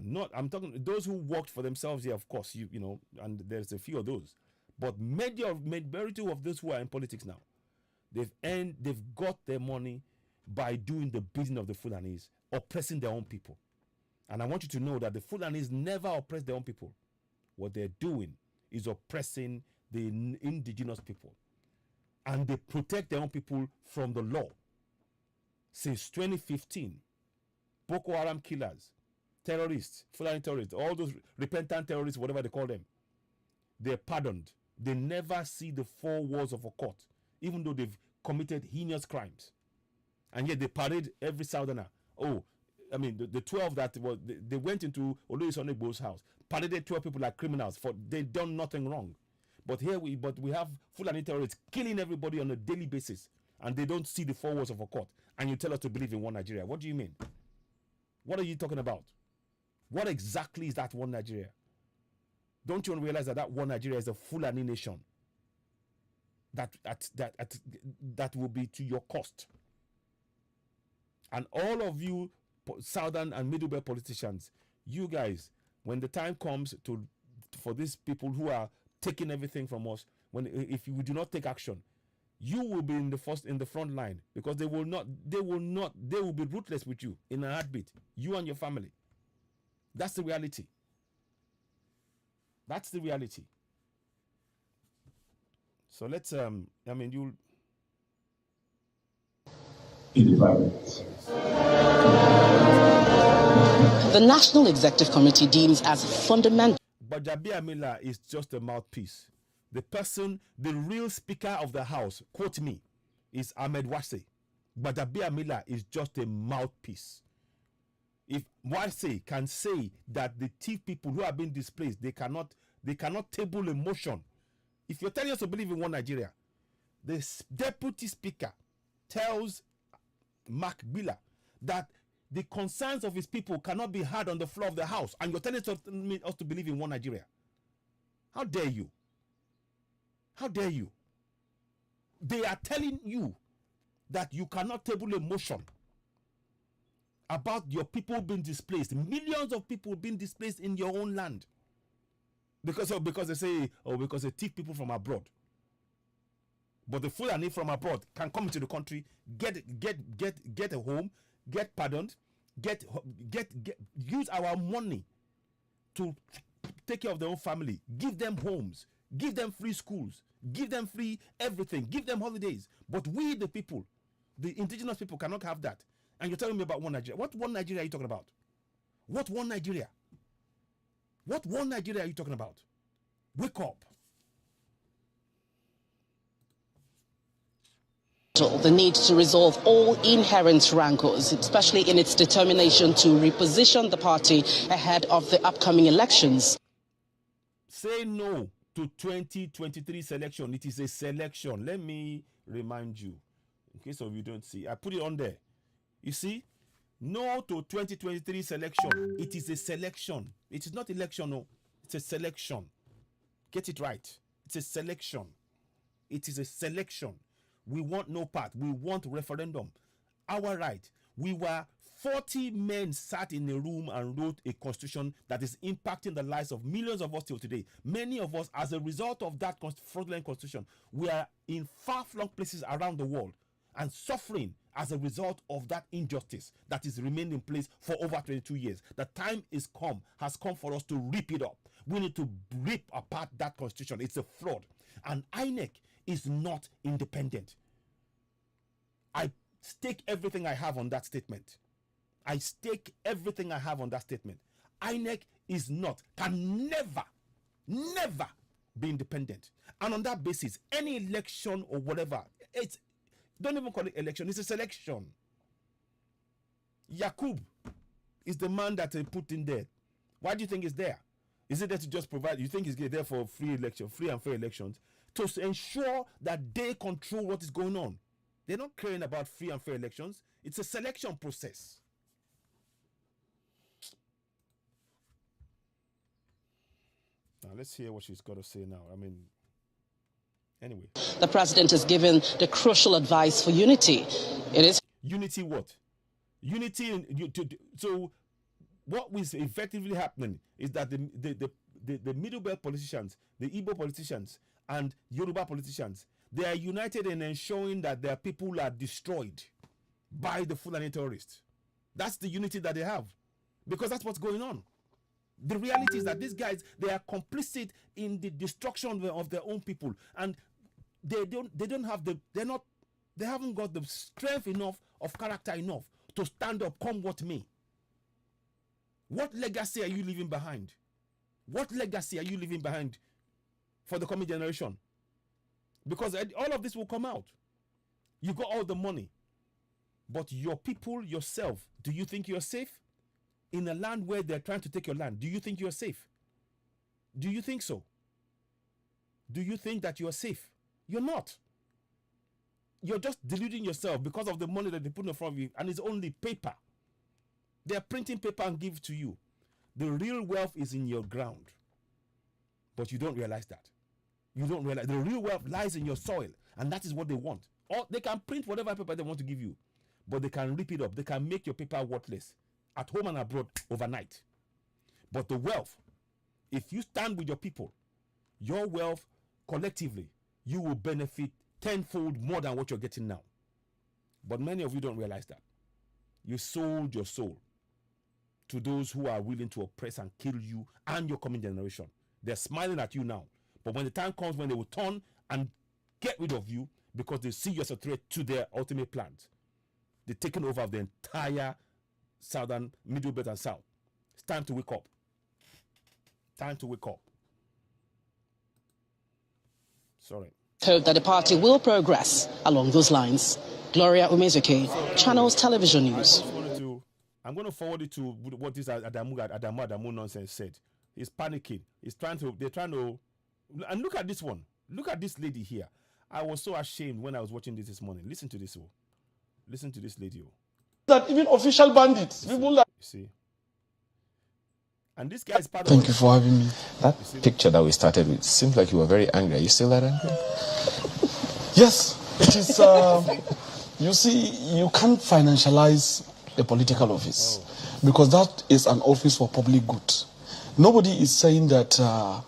not, I'm talking those who worked for themselves here, of course, you know, and there's a few of those, but majority of those who are in politics now, they've got their money by doing the bidding of the Fulanis, oppressing their own people. And I want you to know that the Fulanis never oppress their own people. What they're doing is oppressing the indigenous people. And they protect their own people from the law. Since 2015, Boko Haram killers, terrorists, Fulani terrorists, all those repentant terrorists, whatever they call them, they're pardoned. They never see the four walls of a court, even though they've committed heinous crimes. And yet they parade every Southerner. Oh, I mean, the 12 that was, they went into Oloyesonegbo's house, paraded 12 people like criminals for they done nothing wrong. But we have Fulani terrorists killing everybody on a daily basis, and they don't see the four walls of a court. And you tell us to believe in one Nigeria. What do you mean? What are you talking about? What exactly is that one Nigeria? Don't you realize that one Nigeria is a Fulani nation? That will be to your cost. And all of you Southern and Middle Belt politicians, you guys, when the time comes for these people who are taking everything from us, if you do not take action, you will be in the front line, because they will be ruthless with you in a heartbeat, you and your family. That's the reality. That's the reality. So let's you'll in the 5 minutes. The National Executive Committee deems as fundamental. But Jabir Miller is just a mouthpiece. The real Speaker of the House, quote me, is Ahmed Wase. But Jabir Miller is just a mouthpiece. If Wase can say that the thief people who have been displaced, they cannot table a motion. If you're telling us to believe in one Nigeria, the Deputy Speaker tells Mark Miller that the concerns of his people cannot be heard on the floor of the House, and you're telling us to believe in one Nigeria. How dare you? How dare you? They are telling you that you cannot table a motion about your people being displaced, millions of people being displaced in your own land, because they say, because they thief people from abroad. But the Fulani from abroad can come into the country, get a home, get pardoned, use our money to take care of their own family, give them homes, give them free schools, give them free everything, give them holidays. But we, the people, the indigenous people, cannot have that. And you're telling me about one Nigeria. What one Nigeria are you talking about? What one Nigeria? What one Nigeria are you talking about? Wake up. The need to resolve all inherent rancors, especially in its determination to reposition the party ahead of the upcoming elections. Say no to 2023 selection. It is a selection. Let me remind you, in case of you don't see. I put it on there. You see? No to 2023 selection. It is a selection. It is not election, no. It's a selection. Get it right. It's a selection. It is a selection. We want no part. We want referendum. Our right. We were 40 men sat in a room and wrote a constitution that is impacting the lives of millions of us till today. Many of us, as a result of that fraudulent constitution, we are in far-flung places around the world and suffering as a result of that injustice that is remained in place for over 22 years. The time has come for us to rip it up. We need to rip apart that constitution. It's a fraud. And INEC is not independent. I stake everything I have on that statement. I stake everything I have on that statement. INEC is not, can never be independent. And on that basis, any election or whatever, don't even call it election, it's a selection. Yakub is the man that they put in there. Why do you think he's there? Is it there to just provide? You think he's there for free and fair elections, to ensure that they control what is going on? They're not caring about free and fair elections. It's a selection process. Now let's hear what she's got to say now. Anyway. The president has given the crucial advice for unity. It is unity what? Unity. So what is effectively happening is that the Middle Belt politicians, the Igbo politicians, and Yoruba politicians, they are united in ensuring that their people are destroyed by the Fulani terrorists. That's the unity that they have, because that's what's going on. The reality is that these guys, they are complicit in the destruction of their own people, and they haven't got the strength enough of character enough to stand up, come what may. What legacy are you leaving behind? What legacy are you leaving behind for the coming generation. Because all of this will come out. You got all the money. But your people, yourself, do you think you're safe? In a land where they're trying to take your land, do you think you're safe? Do you think so? Do you think that you're safe? You're not. You're just deluding yourself because of the money that they put in front of you, and it's only paper. They're printing paper and give to you. The real wealth is in your ground. But you don't realize that. You don't realize the real wealth lies in your soil, and that is what they want. Or they can print whatever paper they want to give you, but they can rip it up. They can make your paper worthless at home and abroad overnight. But the wealth, if you stand with your people, your wealth collectively, you will benefit tenfold more than what you're getting now. But many of you don't realize that. You sold your soul to those who are willing to oppress and kill you and your coming generation. They're smiling at you now. But when the time comes when they will turn and get rid of you because they see you as a threat to their ultimate plans, they're taking over the entire southern, middle belt and south. It's time to wake up. Time to wake up. Sorry. Hope that the party will progress along those lines. Gloria Umezuke, Channels Television News. I'm going to forward it to what this Adamu nonsense said. He's panicking. They're trying to, and look at this one. Look at this lady here. I was so ashamed when I was watching this morning. Listen to this. Listen to this lady. That even official bandits, people that. You see. And this guy is part Thank you for having me. That picture that we started with seems like you were very angry. Are you still that angry? Yes, it is. You see, you can't financialize a political office because that is an office for public good. Nobody is saying that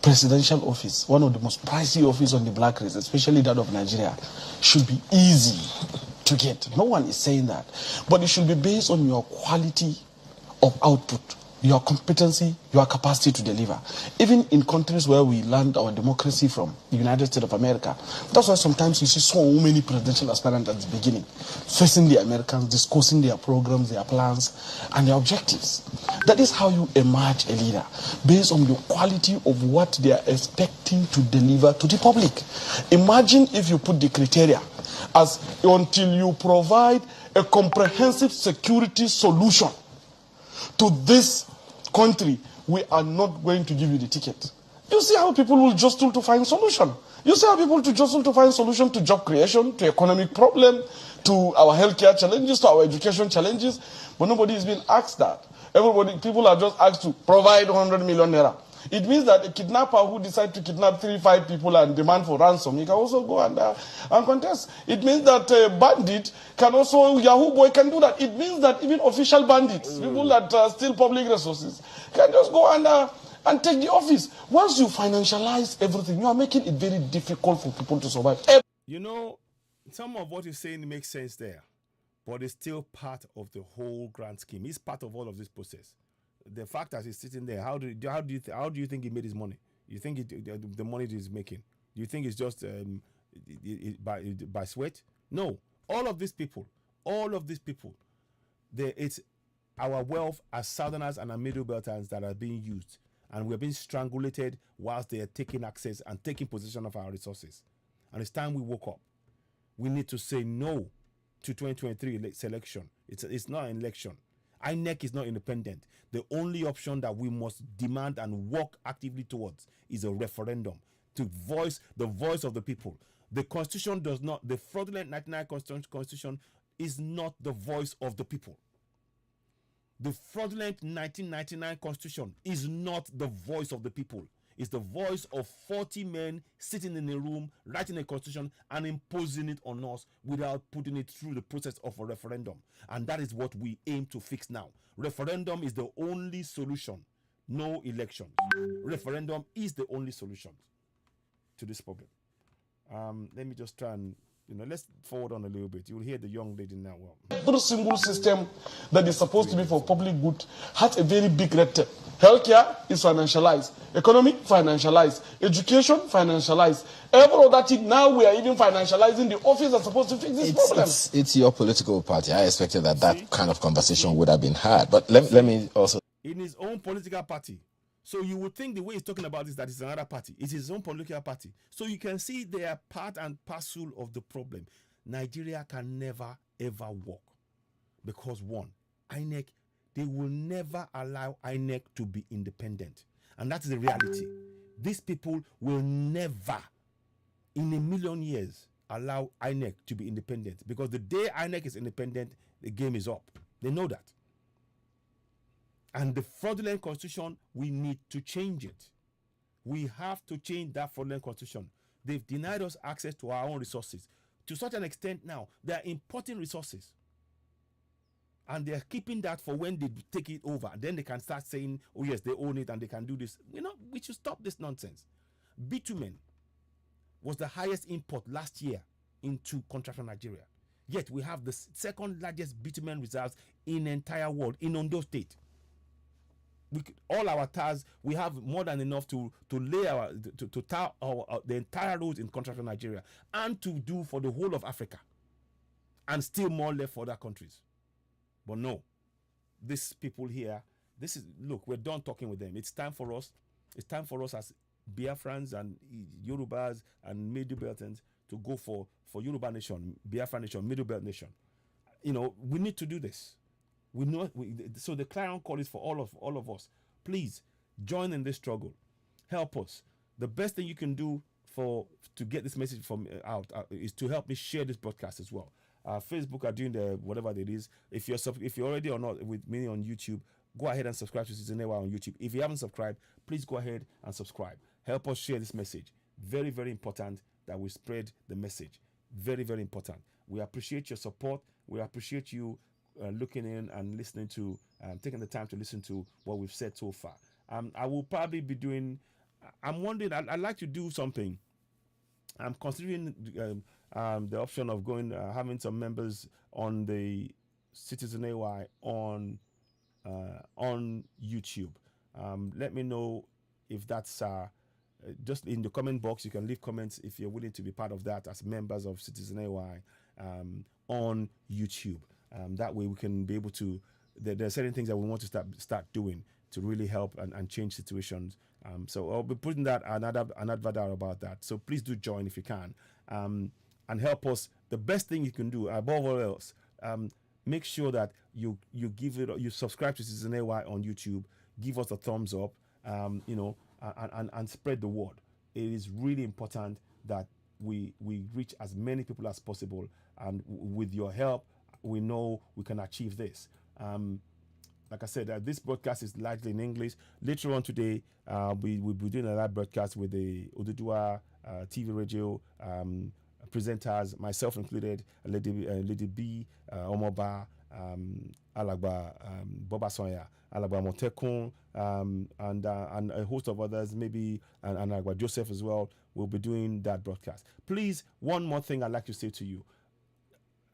presidential office, one of the most pricey offices on the black race, especially that of Nigeria, should be easy to get. No one is saying that. But it should be based on your quality of output, your competency, your capacity to deliver. Even in countries where we learned our democracy from, the United States of America, that's why sometimes you see so many presidential aspirants at the beginning, facing the Americans, discussing their programs, their plans, and their objectives. That is how you emerge a leader, based on the quality of what they are expecting to deliver to the public. Imagine if you put the criteria as until you provide a comprehensive security solution to this country, we are not going to give you the ticket. You see how people will jostle to find solution. You see how people will jostle to find solution to job creation, to economic problem, to our healthcare challenges, to our education challenges. But nobody is being asked that. People are just asked to provide 100 million naira. It means that a kidnapper who decides to kidnap 3-5 people and demand for ransom, he can also go and contest. It means that a bandit can also, Yahoo boy can do that. It means that even official bandits, people that steal public resources, can just go and take the office. Once you financialize everything, you are making it very difficult for people to survive. You know, some of what he's saying makes sense there, but it's still part of the whole grand scheme. It's part of all of this process. The fact that he's sitting there, how do you think he made his money? You think the money that he's making? Do you think it's just by sweat? No. All of these people, it's our wealth as Southerners and our Middle Belters that are being used, and we're being strangulated whilst they are taking access and taking possession of our resources. And it's time we woke up. We need to say no to 2023 selection. It's not an election. INEC is not independent. The only option that we must demand and work actively towards is a referendum to voice the voice of the people. The Constitution does not, the fraudulent 99 Constitution is not the voice of the people. The fraudulent 1999 Constitution is not the voice of the people. It's the voice of 40 men sitting in a room, writing a constitution and imposing it on us without putting it through the process of a referendum. And that is what we aim to fix now. Referendum is the only solution. No election. Referendum is the only solution to this problem. Let me just try and, let's forward on a little bit. You'll hear the young lady now. Every single system that is supposed to be for public good has a very big red tape. Healthcare is financialized. Economy, financialized. Education, financialized. Every other thing, now we are even financializing the office that's supposed to fix this problem. It's your political party. I expected that kind of conversation would have been had. But let me also... In his own political party, So you would think the way he's talking about this, that it's another party. It's his own political party. So you can see they are part and parcel of the problem. Nigeria can never, ever work. Because one, INEC, they will never allow INEC to be independent. And that's the reality. These people will never, in a million years, allow INEC to be independent. Because the day INEC is independent, the game is up. They know that. And the fraudulent constitution, we need to change it. We have to change that fraudulent constitution. They've denied us access to our own resources. To such an extent now, they are importing resources. And they're keeping that for when they take it over. Then they can start saying, oh yes, they own it and they can do this. You know, we should stop this nonsense. Bitumen was the highest import last year into contractual Nigeria. Yet we have the second largest bitumen reserves in the entire world, in Ondo State. All our tars, we have more than enough to lay to tar the entire roads in contractual Nigeria, and to do for the whole of Africa, and still more left for other countries. But no, these people here, look, we're done talking with them. It's time for us as Biafrans and Yorubas and Middle Beltans to go for Yoruba nation, Biafra nation, Middle Belt nation. You know, we need to do this. So the clarion call is for all of us. Please join in this struggle. Help us. The best thing you can do to get this message from out is to help me share this broadcast as well. Facebook are doing the whatever it is. If you're already or not with me on YouTube, go ahead and subscribe to Citizen Naira on YouTube. If you haven't subscribed, please go ahead and subscribe. Help us share this message. Very, very important that we spread the message. Very, very important. We appreciate your support. We appreciate you looking in and listening to, taking the time to listen to what we've said so far. I will probably be doing, I'm wondering, I'd like to do something. I'm considering the option of going, having some members on the Citizen AY on YouTube. Let me know if that's just in the comment box. You can leave comments if you're willing to be part of that as members of Citizen AY on YouTube. That way we can be able to, there are certain things that we want to start doing to really help and change situations. So I'll be putting that an advert out about that. So please do join if you can, and help us. The best thing you can do above all else, make sure that you subscribe to Citizen AY on YouTube, give us a thumbs up, and spread the word. It is really important that we reach as many people as possible, and with your help, we know we can achieve this. Like I said, this broadcast is largely in English. Later on today, we'll be doing a live broadcast with the Oduduwa TV radio presenters, myself included, Lady B, Omoba, Alagba Boba Sonya, Alagba Motekun, and a host of others, maybe, and Alagba Joseph as well. We'll be doing that broadcast. Please, one more thing I'd like to say to you.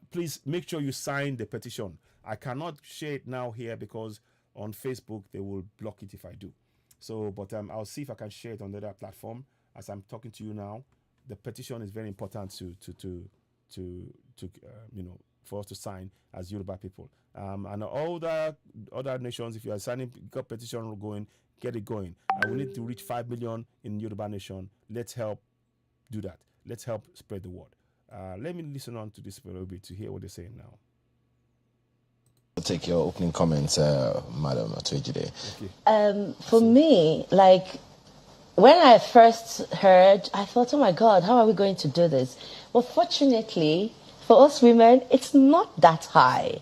Please make sure you sign the petition. I cannot share it now here because on Facebook they will block it if I do. So, but I'll see if I can share it on the other platform as I'm talking to you now. The petition is very important to for us to sign as Yoruba people. And all the other nations, if you are signing, got petition going, get it going. We need to reach 5 million in Yoruba nation. Let's help do that. Let's help spread the word. Let me listen on to this a little bit to hear what they're saying now. I'll take your opening comments, Madam Atuejide. Okay. For me, like, when I first heard, I thought, oh my God, how are we going to do this? But fortunately, for us women, it's not that high.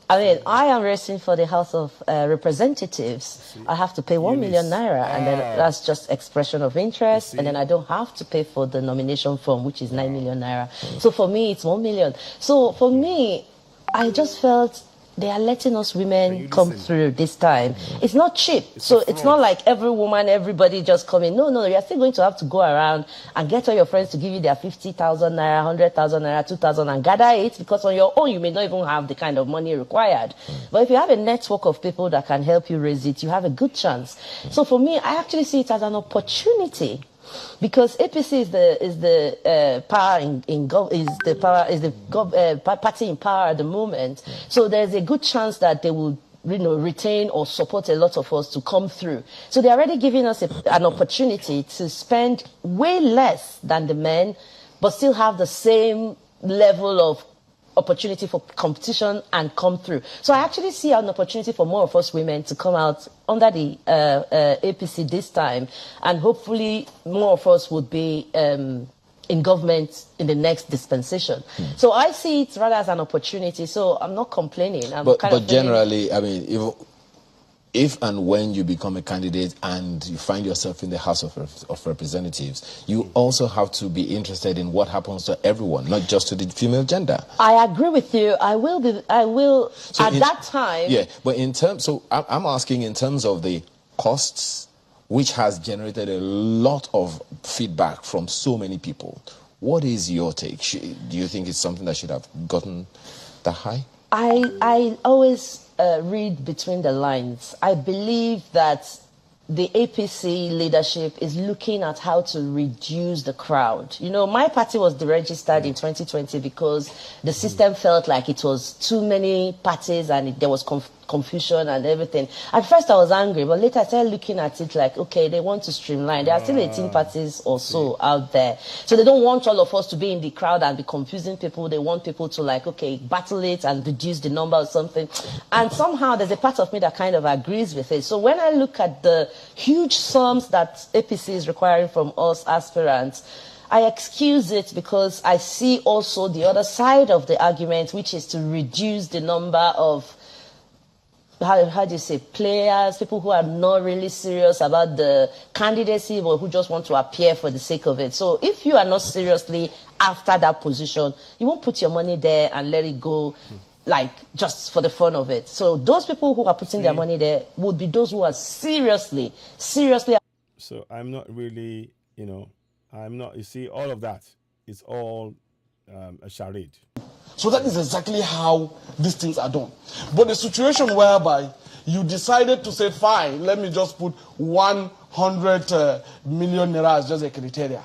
I mean, I am racing for the House of Representatives. I have to pay 1 million naira, and then that's just expression of interest, and then I don't have to pay for the nomination form, which is 9 million naira. So for me, it's 1 million. So for me, I just felt they are letting us women come through this time. It's not cheap. So it's not like every woman, everybody just come in. No, you're still going to have to go around and get all your friends to give you their 50,000 naira, 100,000 naira, 2,000 and gather it, because on your own, you may not even have the kind of money required. But if you have a network of people that can help you raise it, you have a good chance. So for me, I actually see it as an opportunity. Because APC is the party in power at the moment, so there's a good chance that they will retain or support a lot of us to come through. So they're already giving us an opportunity to spend way less than the men, but still have the same level of opportunity for competition and come through. So I actually see an opportunity for more of us women to come out under the APC this time, and hopefully more of us would be in government in the next dispensation. So I see it rather as an opportunity. So I'm not complaining. But generally, I mean, if and when you become a candidate and you find yourself in the House of Representatives, you also have to be interested in what happens to everyone, not just to the female gender. I agree with you. I will so at that time. Yeah, but in terms, so I'm asking in terms of the costs, which has generated a lot of feedback from so many people. What is your take? Do you think it's something that should have gotten that high? I always read between the lines. I believe that the APC leadership is looking at how to reduce the crowd. You know, my party was deregistered in 2020 because the system felt like it was too many parties and there was confusion and everything. At first I was angry, but later I started looking at it like, okay, they want to streamline. There are still 18 parties or so out there. So they don't want all of us to be in the crowd and be confusing people. They want people to like, okay, battle it and reduce the number or something. And somehow there's a part of me that kind of agrees with it. So when I look at the huge sums that APC is requiring from us aspirants, I excuse it because I see also the other side of the argument, which is to reduce the number of how do you say, players, people who are not really serious about the candidacy but who just want to appear for the sake of it. So if you are not seriously after that position, you won't put your money there and let it go like just for the fun of it. So those people who are putting their money there would be those who are seriously. So I'm not really, you see, all of that is all a charade. So that is exactly how these things are done. But the situation whereby you decided to say, fine, let me just put 100 million naira as just a criteria,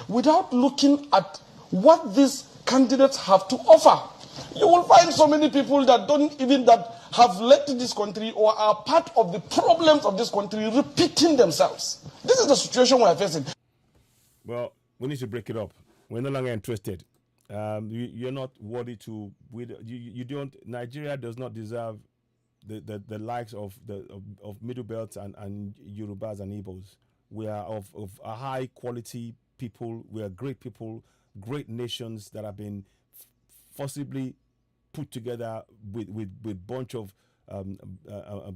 without looking at what these candidates have to offer. You will find so many people that have led this country or are part of the problems of this country repeating themselves. This is the situation we are facing. Well, we need to break it up. We're no longer interested. You're not worthy to. You don't. Nigeria does not deserve the likes of Middle Belt and Yorubas and Igbos. We are of a high quality people. We are great people, great nations that have been forcibly put together with bunch of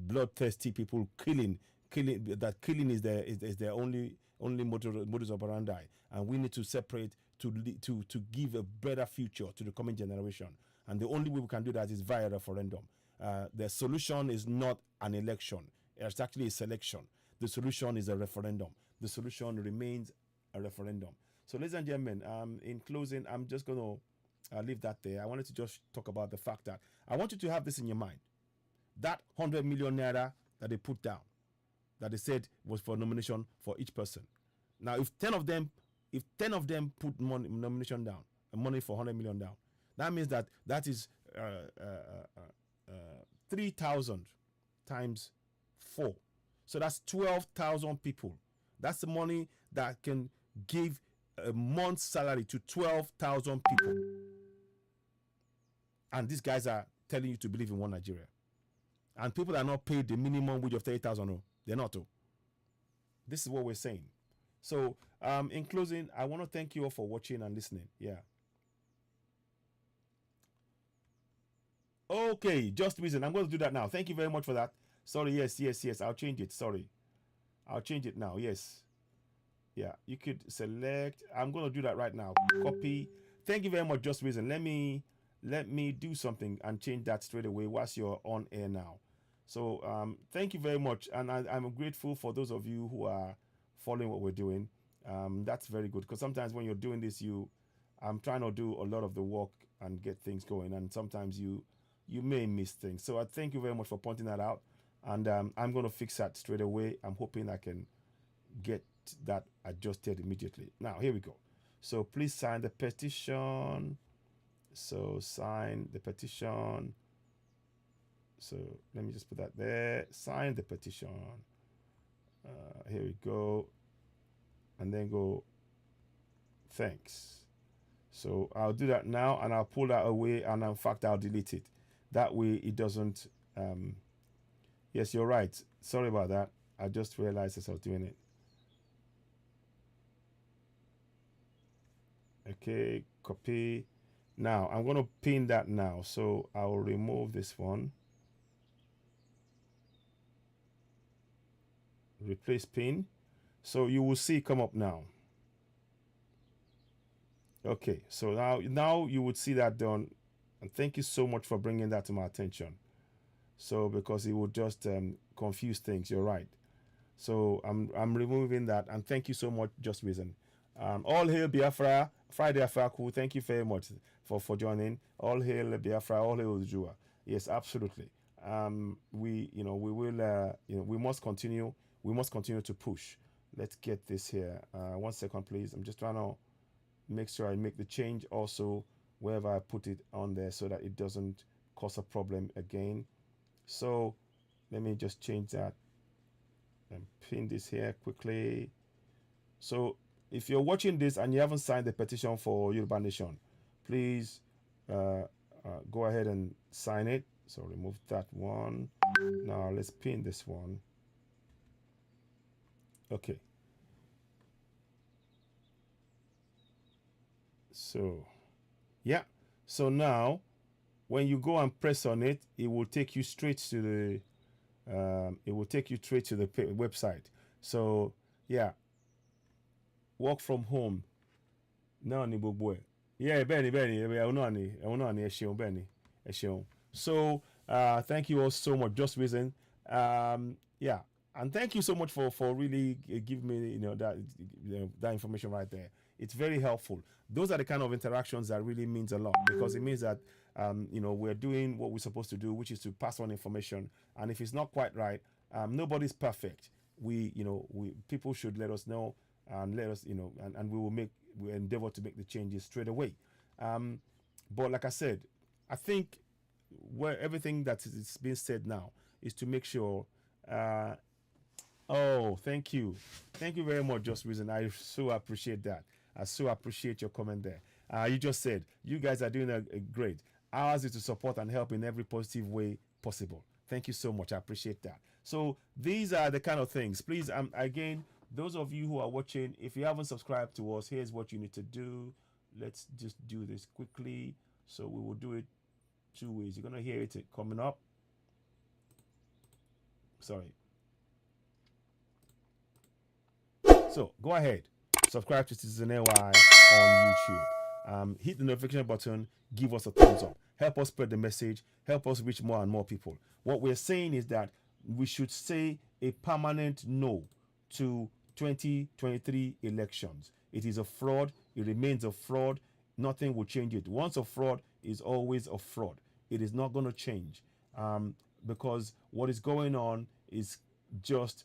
bloodthirsty people killing. That killing is their only modus operandi, and we need to separate to give a better future to the coming generation. And the only way we can do that is via referendum. The solution is not an election. It's actually a selection. The solution is a referendum. The solution remains a referendum. So ladies and gentlemen, in closing, I'm just going to leave that there. I wanted to just talk about the fact that I want you to have this in your mind. That 100 million naira that they put down, that they said was for nomination for each person. Now, if 10 of them put nomination down, money for 100 million down, that means that is 3,000 times 4. So that's 12,000 people. That's the money that can give a month's salary to 12,000 people. And these guys are telling you to believe in one Nigeria. And people that are not paid the minimum wage of 30,000, they're not. This is what we're saying. So, in closing, I want to thank you all for watching and listening. Yeah. Okay, just reason. I'm going to do that now. Thank you very much for that. Sorry, yes. I'll change it. Sorry. I'll change it now. Yes. Yeah, you could select. I'm going to do that right now. Copy. Thank you very much, just reason. Let me do something and change that straight away whilst you're on air now. So, thank you very much. And I'm grateful for those of you who are following what we're doing. That's very good, because sometimes when you're doing this, I'm trying to do a lot of the work and get things going, and sometimes you may miss things. So I thank you very much for pointing that out, and I'm going to fix that straight away. I'm hoping I can get that adjusted immediately. Now, here we go. So please sign the petition. So sign the petition. So let me just put that there. Sign the petition. Here we go. And then go, thanks. So I'll do that now, and I'll pull that away, and in fact I'll delete it. That way it doesn't. Yes, you're right. Sorry about that. I just realized as I was doing it. Okay, copy. Now I'm going to pin that now. So I will remove this one. Replace pin. So you will see come up now. Okay, so now you would see that done. And thank you so much for bringing that to my attention. So because it would just confuse things. You're right. So I'm removing that, and thank you so much, Just Reason. All hail Biafra, Friday Afaku. Thank you very much for joining. All hail Biafra, all hail Ujua. Yes, absolutely. We will we must continue. We must continue to push. Let's get this here. 1 second, please. I'm just trying to make sure I make the change also wherever I put it on there so that it doesn't cause a problem again. So let me just change that and pin this here quickly. So if you're watching this and you haven't signed the petition for Yoruba Nation, please go ahead and sign it. So remove that one. Now let's pin this one. Okay. So yeah. So now when you go and press on it, it will take you straight to the website. So yeah, work from home. No ni gbogbo ẹ. Yeah, Benny, So thank you all so much. Just Reason. Yeah, and thank you so much for really giving me that information right there. It's very helpful. Those are the kind of interactions that really means a lot, because it means that we're doing what we're supposed to do, which is to pass on information. And if it's not quite right, nobody's perfect. People should let us know, and let us, and we endeavor to make the changes straight away. But like I said, I think where everything that is being said now is to make sure. Oh, thank you very much, Just Reason. I so appreciate that. I so appreciate your comment there. You just said you guys are doing a great. Ours is to support and help in every positive way possible. Thank you so much. I appreciate that. So these are the kind of things. Please, again, those of you who are watching, if you haven't subscribed to us, here's what you need to do. Let's just do this quickly. So we will do it 2 ways. You're going to hear it coming up. Sorry. So go ahead, subscribe to Citizen AY on YouTube. Hit the notification button, give us a thumbs up. Help us spread the message, help us reach more and more people. What we're saying is that we should say a permanent no to 2023 elections. It is a fraud, it remains a fraud, nothing will change it. Once a fraud is always a fraud. It is not going to change, because what is going on is just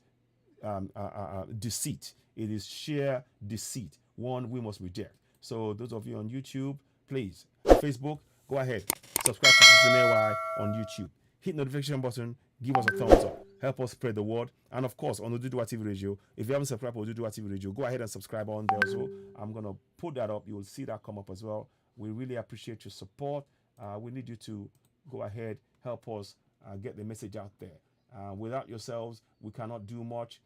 deceit. It is sheer deceit, one we must reject. So those of you on YouTube, please, Facebook, go ahead, subscribe to Citizen AY on YouTube, hit notification button, give us a thumbs up, help us spread the word. And of course on Oduduwa TV Radio, if you haven't subscribed to Oduduwa TV Radio, go ahead and subscribe on there. So I'm gonna put that up, you will see that come up as well. We really appreciate your support. We need you to go ahead, help us get the message out there. Without yourselves, we cannot do much.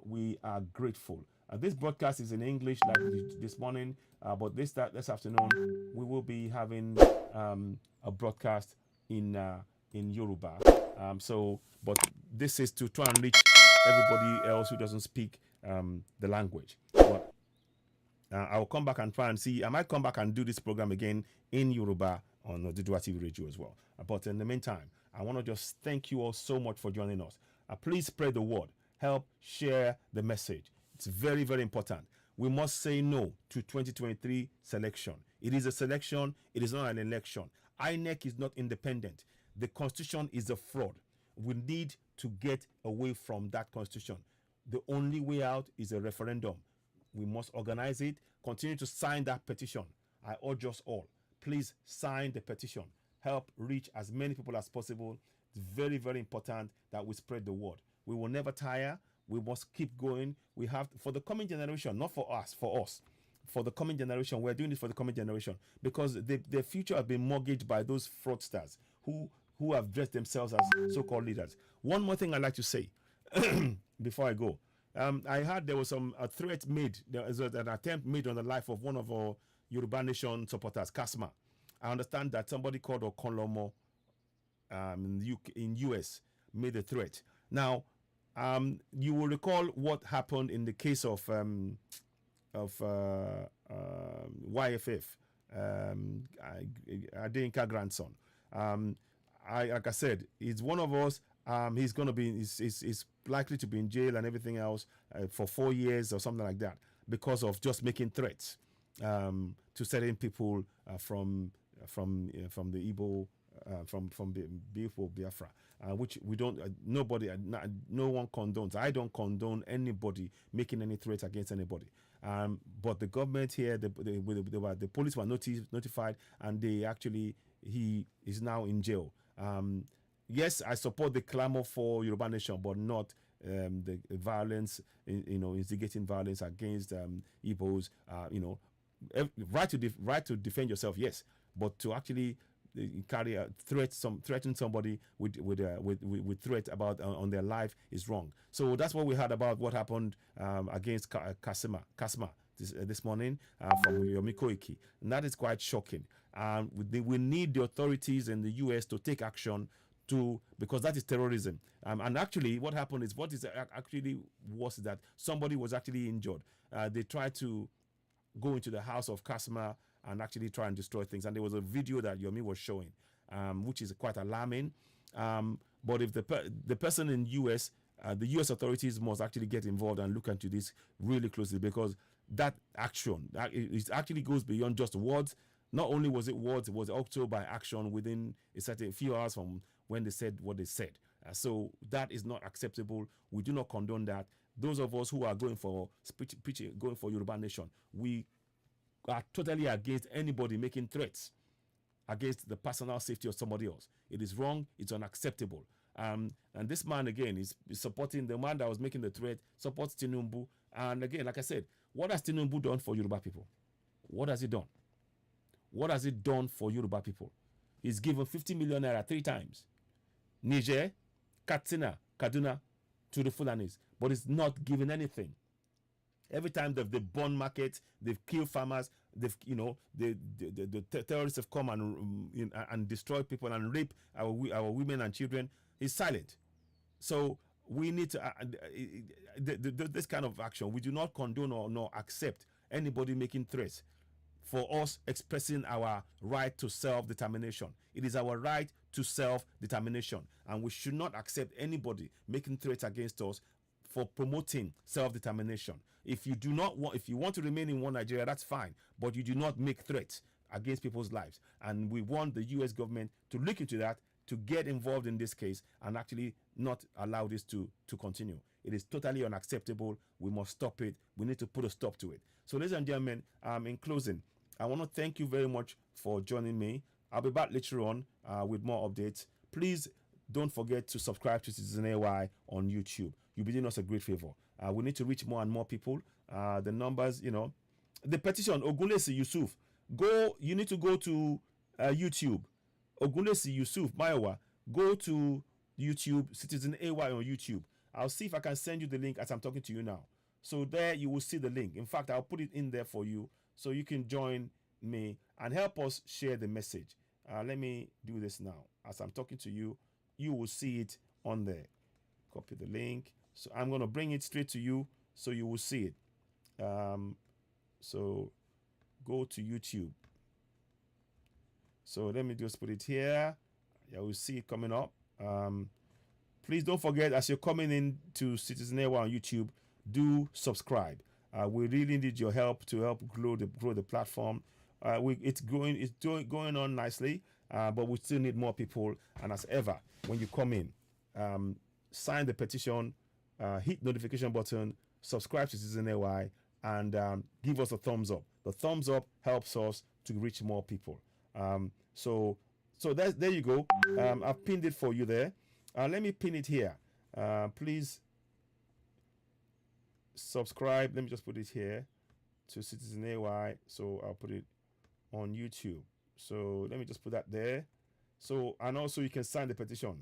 We are grateful. This broadcast is in English, like this morning, but this afternoon we will be having a broadcast in Yoruba. But this is to try and reach everybody else who doesn't speak the language. But I will come back and try and see. I might come back and do this program again in Yoruba on Oduduwa TV Radio as well. But in the meantime, I want to just thank you all so much for joining us. Please spread the word. Help share the message. It's very, very important. We must say no to 2023 selection. It is a selection. It is not an election. INEC is not independent. The constitution is a fraud. We need to get away from that constitution. The only way out is a referendum. We must organize it. Continue to sign that petition. I urge us all. Please sign the petition. Help reach as many people as possible. It's very, very important that we spread the word. We will never tire. We must keep going. We have, for the coming generation, not for us, for us. For the coming generation, we're doing this for the coming generation, because their future has been mortgaged by those fraudsters who have dressed themselves as so-called leaders. One more thing I'd like to say before I go. I heard there was a threat made. There was an attempt made on the life of one of our Yoruba Nation supporters, Kasma. I understand that somebody called Okonlomo in US made a threat. Now, you will recall what happened in the case of YFF, Adenka grandson. Like I said, he's one of us. He's going to be, he's likely to be in jail and everything else for 4 years or something like that, because of just making threats to certain people from the Igbo, from the beautiful Biafra, which we don't, no one condones. I don't condone anybody making any threats against anybody. But the government here, the police were notified, and he is now in jail. Yes, I support the clamor for Yoruba Nation, but not the violence, instigating violence against Igbos. Right to defend yourself, yes, but to actually carry a threaten somebody with threat about on their life is wrong. So that's what we heard about what happened against Kasma this morning from Yomi Koiki, and that is quite shocking. We need the authorities in the US to take action because that is terrorism. And actually, what happened is, what is actually was that somebody was actually injured. They tried to go into the house of Kasma and actually try and destroy things. And there was a video that Yomi was showing, which is quite alarming. But if the person in US, the US authorities must actually get involved and look into this really closely, because that action, it actually goes beyond just words. Not only was it words, it was also by action within a certain few hours from when they said what they said. So that is not acceptable. We do not condone that. Those of us who are going for going for Yoruba Nation, we are totally against anybody making threats against the personal safety of somebody else. It is wrong. It's unacceptable. And this man, again, is supporting the man that was making the threat, supports Tinubu. And again, like I said, what has Tinubu done for Yoruba people? What has he done? What has he done for Yoruba people? He's given 50 million naira 3 times. Niger, Katsina, Kaduna, to the Fulanis. But he's not given anything. Every time they've burned markets, they've killed farmers, the terrorists have come and destroyed people and rape our women and children. He's silent. So we need to this kind of action. We do not condone or nor accept anybody making threats for us expressing our right to self-determination. It is our right to self-determination, and we should not accept anybody making threats against us for promoting self-determination. If you want to remain in one Nigeria, that's fine, but you do not make threats against people's lives. And we want the US government to look into that, to get involved in this case, and actually not allow this to continue. It is totally unacceptable. We must stop it. We need to put a stop to it. So, ladies and gentlemen, in closing, I want to thank you very much for joining me. I'll be back later on with more updates. Please don't forget to subscribe to Citizen AY on YouTube. You'll be doing us a great favor. We need to reach more and more people. The numbers, the petition, Ogunlesi Yusuf, you need to go to YouTube. Ogunlesi Yusuf Mayowa, go to YouTube, Citizen AY on YouTube. I'll see if I can send you the link as I'm talking to you now. So there you will see the link. In fact, I'll put it in there for you so you can join me and help us share the message. Let me do this now. As I'm talking to you, you will see it on there. Copy the link. So I'm going to bring it straight to you so you will see it. So go to YouTube. So let me just put it here. You will see it coming up. Please don't forget, as you're coming in to Citizen AY on YouTube, do subscribe. We really need your help to help grow the platform. It's going on nicely, but we still need more people. And as ever, when you come in, sign the petition, hit notification button, subscribe to Citizen AY, and give us a thumbs up. The thumbs up helps us to reach more people. So there you go. I've pinned it for you there. Let me pin it here. Please subscribe. Let me just put it here to Citizen AY. So I'll put it on YouTube. So let me just put that there. So, and also you can sign the petition.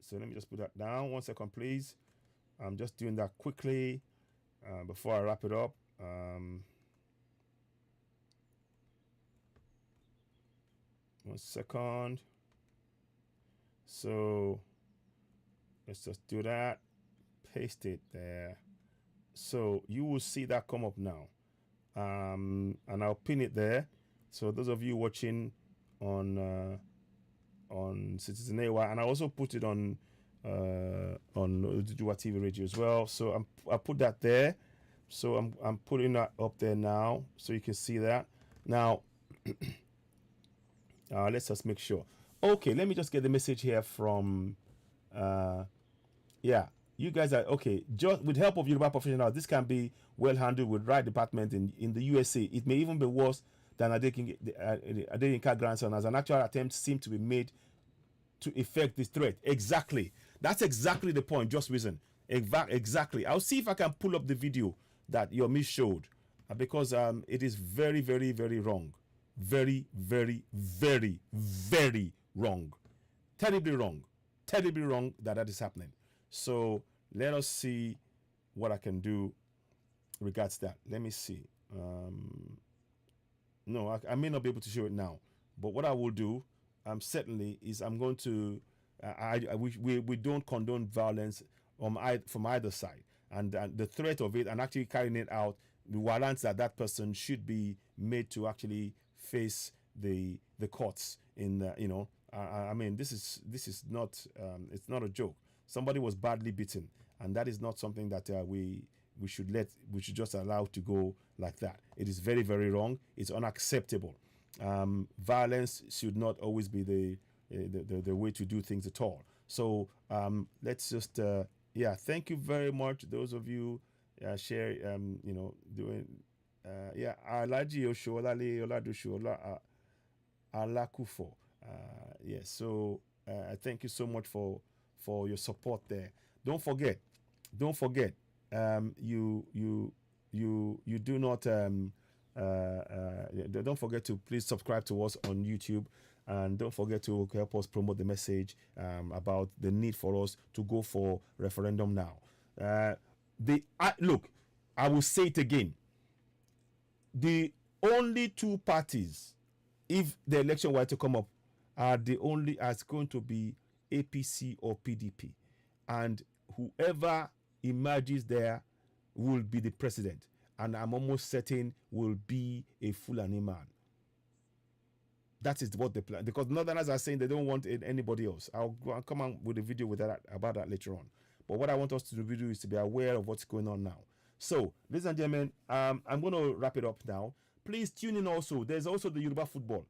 So let me just put that down. 1 second, please. I'm just doing that quickly before I wrap it up. 1 second. So let's just do that. Paste it there. So you will see that come up now. And I'll pin it there. So those of you watching on Citizen AY, and I also put it on Odudua TV radio as well. So I put that there. So I'm putting that up there now, so you can see that. Now, let's just make sure. Okay, let me just get the message here from, yeah, you guys are okay. Just with help of Yoruba professionals, this can be well handled with right department in the USA. It may even be worse than Adekinka grandson, as an actual attempt seemed to be made to effect this threat. Exactly. That's exactly the point. Just reason. Exactly. I'll see if I can pull up the video that your miss showed, because it is very, very, very wrong. Very, very, very, very wrong. Terribly wrong. Terribly wrong that is happening. So let us see what I can do regards that. Let me see. No, I may not be able to show it now, but what I will do certainly is I'm going to we don't condone violence from either side, and the threat of it and actually carrying it out warrants that person should be made to actually face the courts in I mean, this is not it's not a joke. Somebody was badly beaten, and that is not something that we should just allow to go like that. It is very, very wrong. It's unacceptable. Violence should not always be the way to do things at all. So let's just thank you very much, those of you share doing Alaji Osholale Oladushu Alakufo. Yes, so thank you so much for your support there. Don't forget, you do not don't forget to please subscribe to us on YouTube, and don't forget to help us promote the message about the need for us to go for referendum now. Look, I will say it again. The only two parties, if the election were to come up, are going to be APC or PDP, and whoever emerges there will be the president, and I'm almost certain will be a Fulani man. That is what they plan, because Northerners are saying they don't want anybody else. I'll come on with a video about that later on. But what I want us to do is to be aware of what's going on now. So, ladies and gentlemen, I'm going to wrap it up now. Please tune in also. There's also the Yoruba football.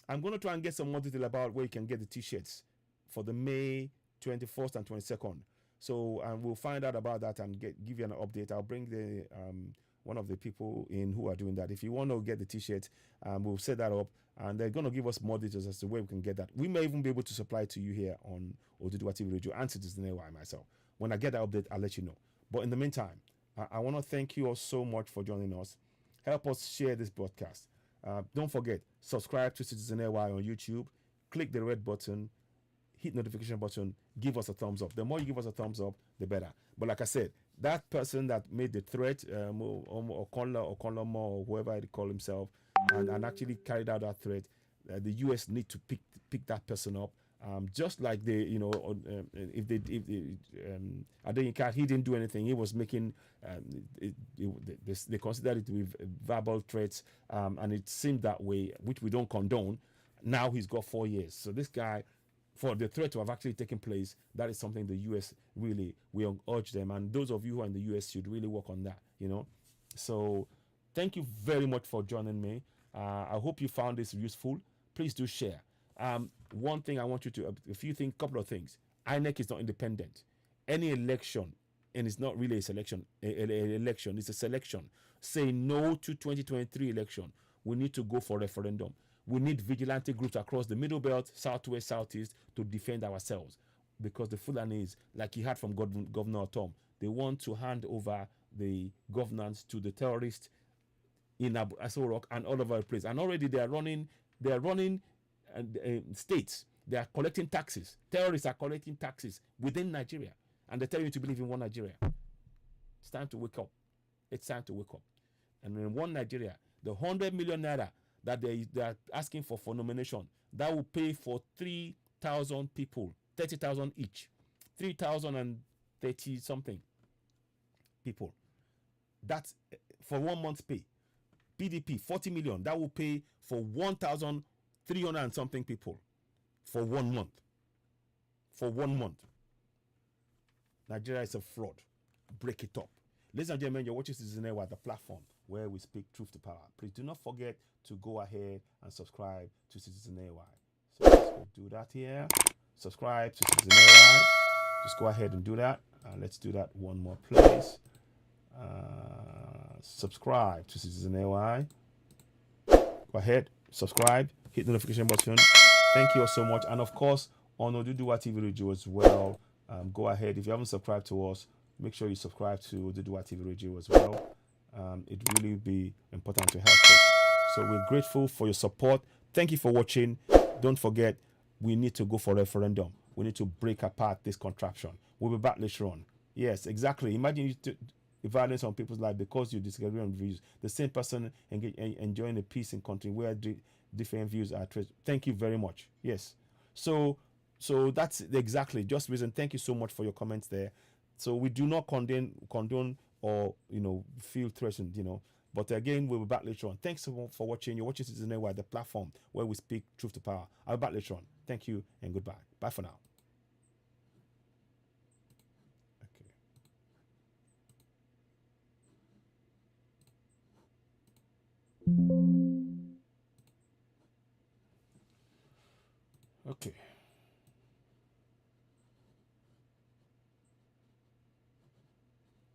I'm going to try and get some more detail about where you can get the t-shirts for the May 21st and 22nd. So we'll find out about that and give you an update. I'll bring the one of the people in who are doing that. If you want to get the t-shirt, we'll set that up, and they're going to give us more details as to where we can get that. We may even be able to supply to you here on Odudua TV Radio and Citizen AY myself. When I get that update, I'll let you know. But in the meantime, I want to thank you all so much for joining us. Help us share this broadcast. Don't forget, subscribe to Citizen AY on YouTube. Click the red button. Hit notification button, give us a thumbs up. The more you give us a thumbs up, the better. But like I said, that person that made the threat, Okonlamo, or whoever he call himself, and actually carried out that threat, the US need to pick that person up. Just like if Adekinka, he didn't do anything. He was making they considered it to be verbal threats, and it seemed that way, which we don't condone. Now he's got 4 years. So this guy, for the threat to have actually taken place, that is something the US really will urge them, and those of you who are in the US should really work on that. So thank you very much for joining me. I hope you found this useful. Please do share. One thing I want you to, couple of things. INEC is not independent. Any election, and it's not really a selection, election, it's a selection. Say no to 2023 election. We need to go for referendum. We need vigilante groups across the Middle Belt, Southwest, Southeast to defend ourselves. Because the Fulanis, like you heard from Governor Tom, they want to hand over the governance to the terrorists in Aso Rock and all over the place. And already they are running states. They are collecting taxes. Terrorists are collecting taxes within Nigeria. And they tell you to believe in one Nigeria. It's time to wake up. It's time to wake up. And in one Nigeria, the 100 million naira that they are asking for nomination, that will pay for 3,000 people, 30,000 each, 3,030 something people. That's for 1 month's pay. PDP 40 million, that will pay for 1,300 and something people for 1 month. For 1 month. Nigeria is a fraud. Break it up. Ladies and gentlemen, you're watching Citizen Air, the platform where we speak truth to power. Please do not forget to go ahead and subscribe to Citizen Air. So let's go do that here. Subscribe to Citizen Air. Just go ahead and do that. Let's do that one more place. Subscribe to Citizen Air. Go ahead, subscribe, hit the notification button. Thank you all so much. And of course, on Oduduwa TV Radio as well. Go ahead, if you haven't subscribed to us, make sure you subscribe to Oduduwa TV Radio as well. It really be important to help us. So we're grateful for your support. Thank you for watching. Don't forget, we need to go for referendum. We need to break apart this contraption. We'll be back later on. Yes, exactly. Imagine violence on people's life because you disagree on views. The same person enjoying a peace in country where different views are traced. Thank you very much. Yes. So that's exactly just reason. Thank you so much for your comments there. So we do not condone or feel threatened, But again, we'll be back later on. Thanks for watching. You're watching Citizen Air, the platform where we speak truth to power. I'll be back later on. Thank you and goodbye. Bye for now. Okay.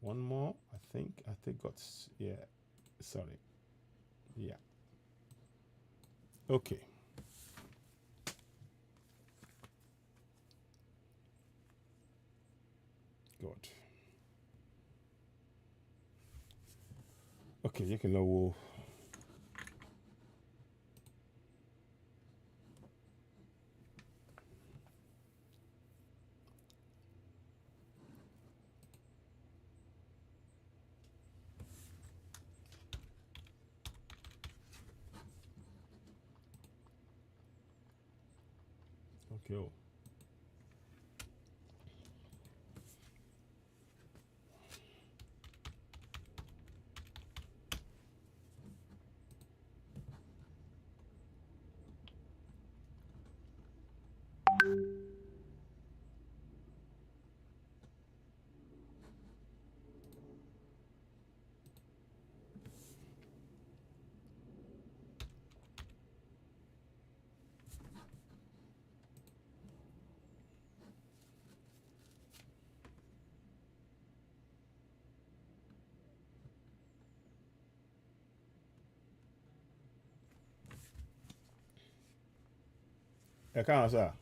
One more, I think got, yeah, sorry. Yeah. Okay. Good. Okay, you can know. Okay. Ẹ káàárọ̀ sà.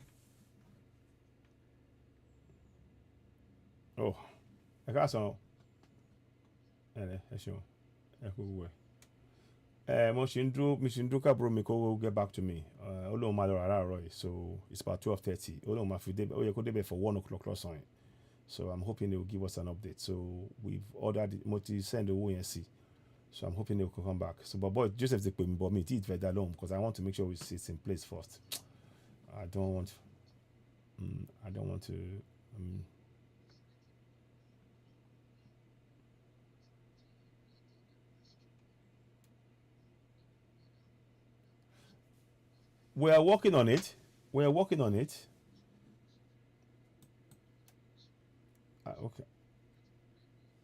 Oh, ẹ káàsán. Ẹ ṣeun. Ẹ kú wẹ̀. Mo ṣì ń dúró káàbúrò mi kó get back to me. Ó lóun máa lọ rárá àárọ̀ yìí, so it's about 12:30. Ó lóun máa fi débẹ̀, ó yẹ kó débẹ̀ for 1 o'clock lọ́sàn-án. So I'm hoping they will give us an update. So we've ordered, mo ti send owó yẹn sí. So I'm hoping they will come back. So but boy, Joseph ti pè mí, but me ti ìfẹ́ dá lóhùn because I want to make sure it's in place first. I don't want to we are working on it. Okay.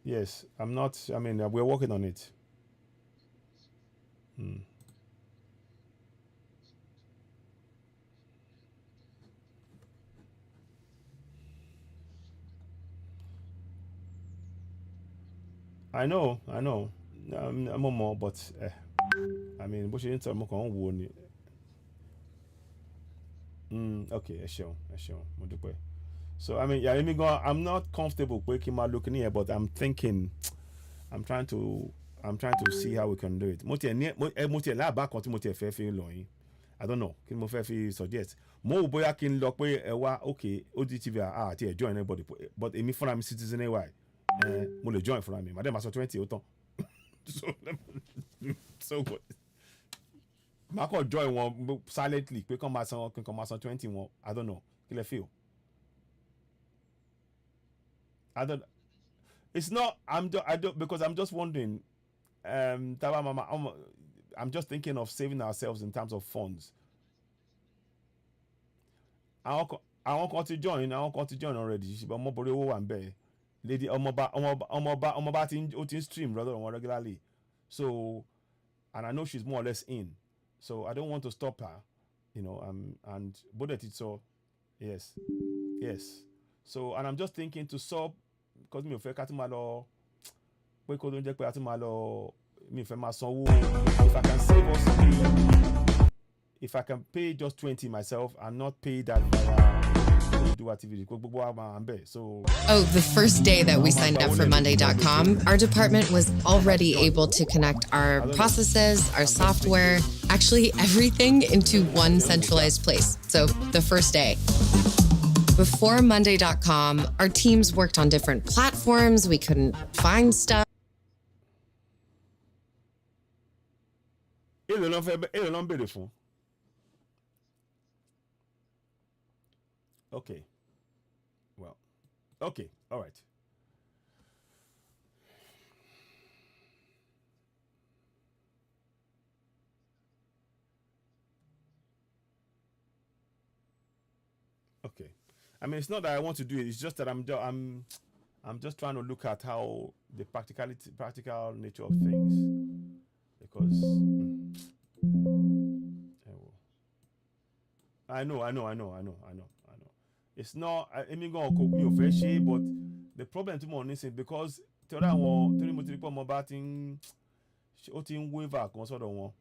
Yes, we're working on it. I know. I'm more, but bó ṣe ń tọ́ ọmọ kan ń wo ni. Okay, ẹ ṣeun, mo dúpẹ́. So I mean, yeah, I'm not comfortable waking my looking here, but I'm thinking, I'm trying to see how we can do it. Mo tiẹ̀ láàbá kan tí mo tiẹ̀ fẹ́ fi lọ yín. I don't know kí ni mo fẹ́ fi suggest. Mo wò bóyá kí n lọ pé ẹ wá okay OGTV àti ẹ join anybody, but èmi fúnra mi Citizen AY mo lè join fúnra mi màdé màá sọ 20 ó tán. So good. Màá kàn join wọn silently pé kàn máa san 20 wọn. I don't know kí lẹ feel. I don't. It's not. I don't because I'm just wondering. Tawa Mama, I'm just thinking of saving ourselves in terms of funds. I want to join already. But more body one be lady Omoba tin stream rather than regularly. So, and I know she's more or less in. So I don't want to stop her, and budget it so yes. So and I'm just thinking to sub because mi ò fẹ́ ká tún máa lọ pé kó tó ń jẹ́ pé a tún máa lọ mi ò fẹ́ máa sanwó. If I can save us, if I can pay just 20 myself and not pay that via do activity gbogbo wa máa ń bẹ̀. So the first day that we signed up for Monday.com, our department was already able to connect our processes, our software, actually everything into one centralized place. So the first day. Before Monday.com, our teams worked on different platforms. We couldn't find stuff. Èló ló ń béèrè fún. Okay. Well, okay. All right. Okay. I mean, it's not that I want to do it. It's just that I'm just trying to look at how the practical nature of things, because I know. It's not. I mean, go me officially, but the problem to me is because torí mo ti rí pé ọmọ bá ti ń waiver kan sọ́dọ̀ wọn.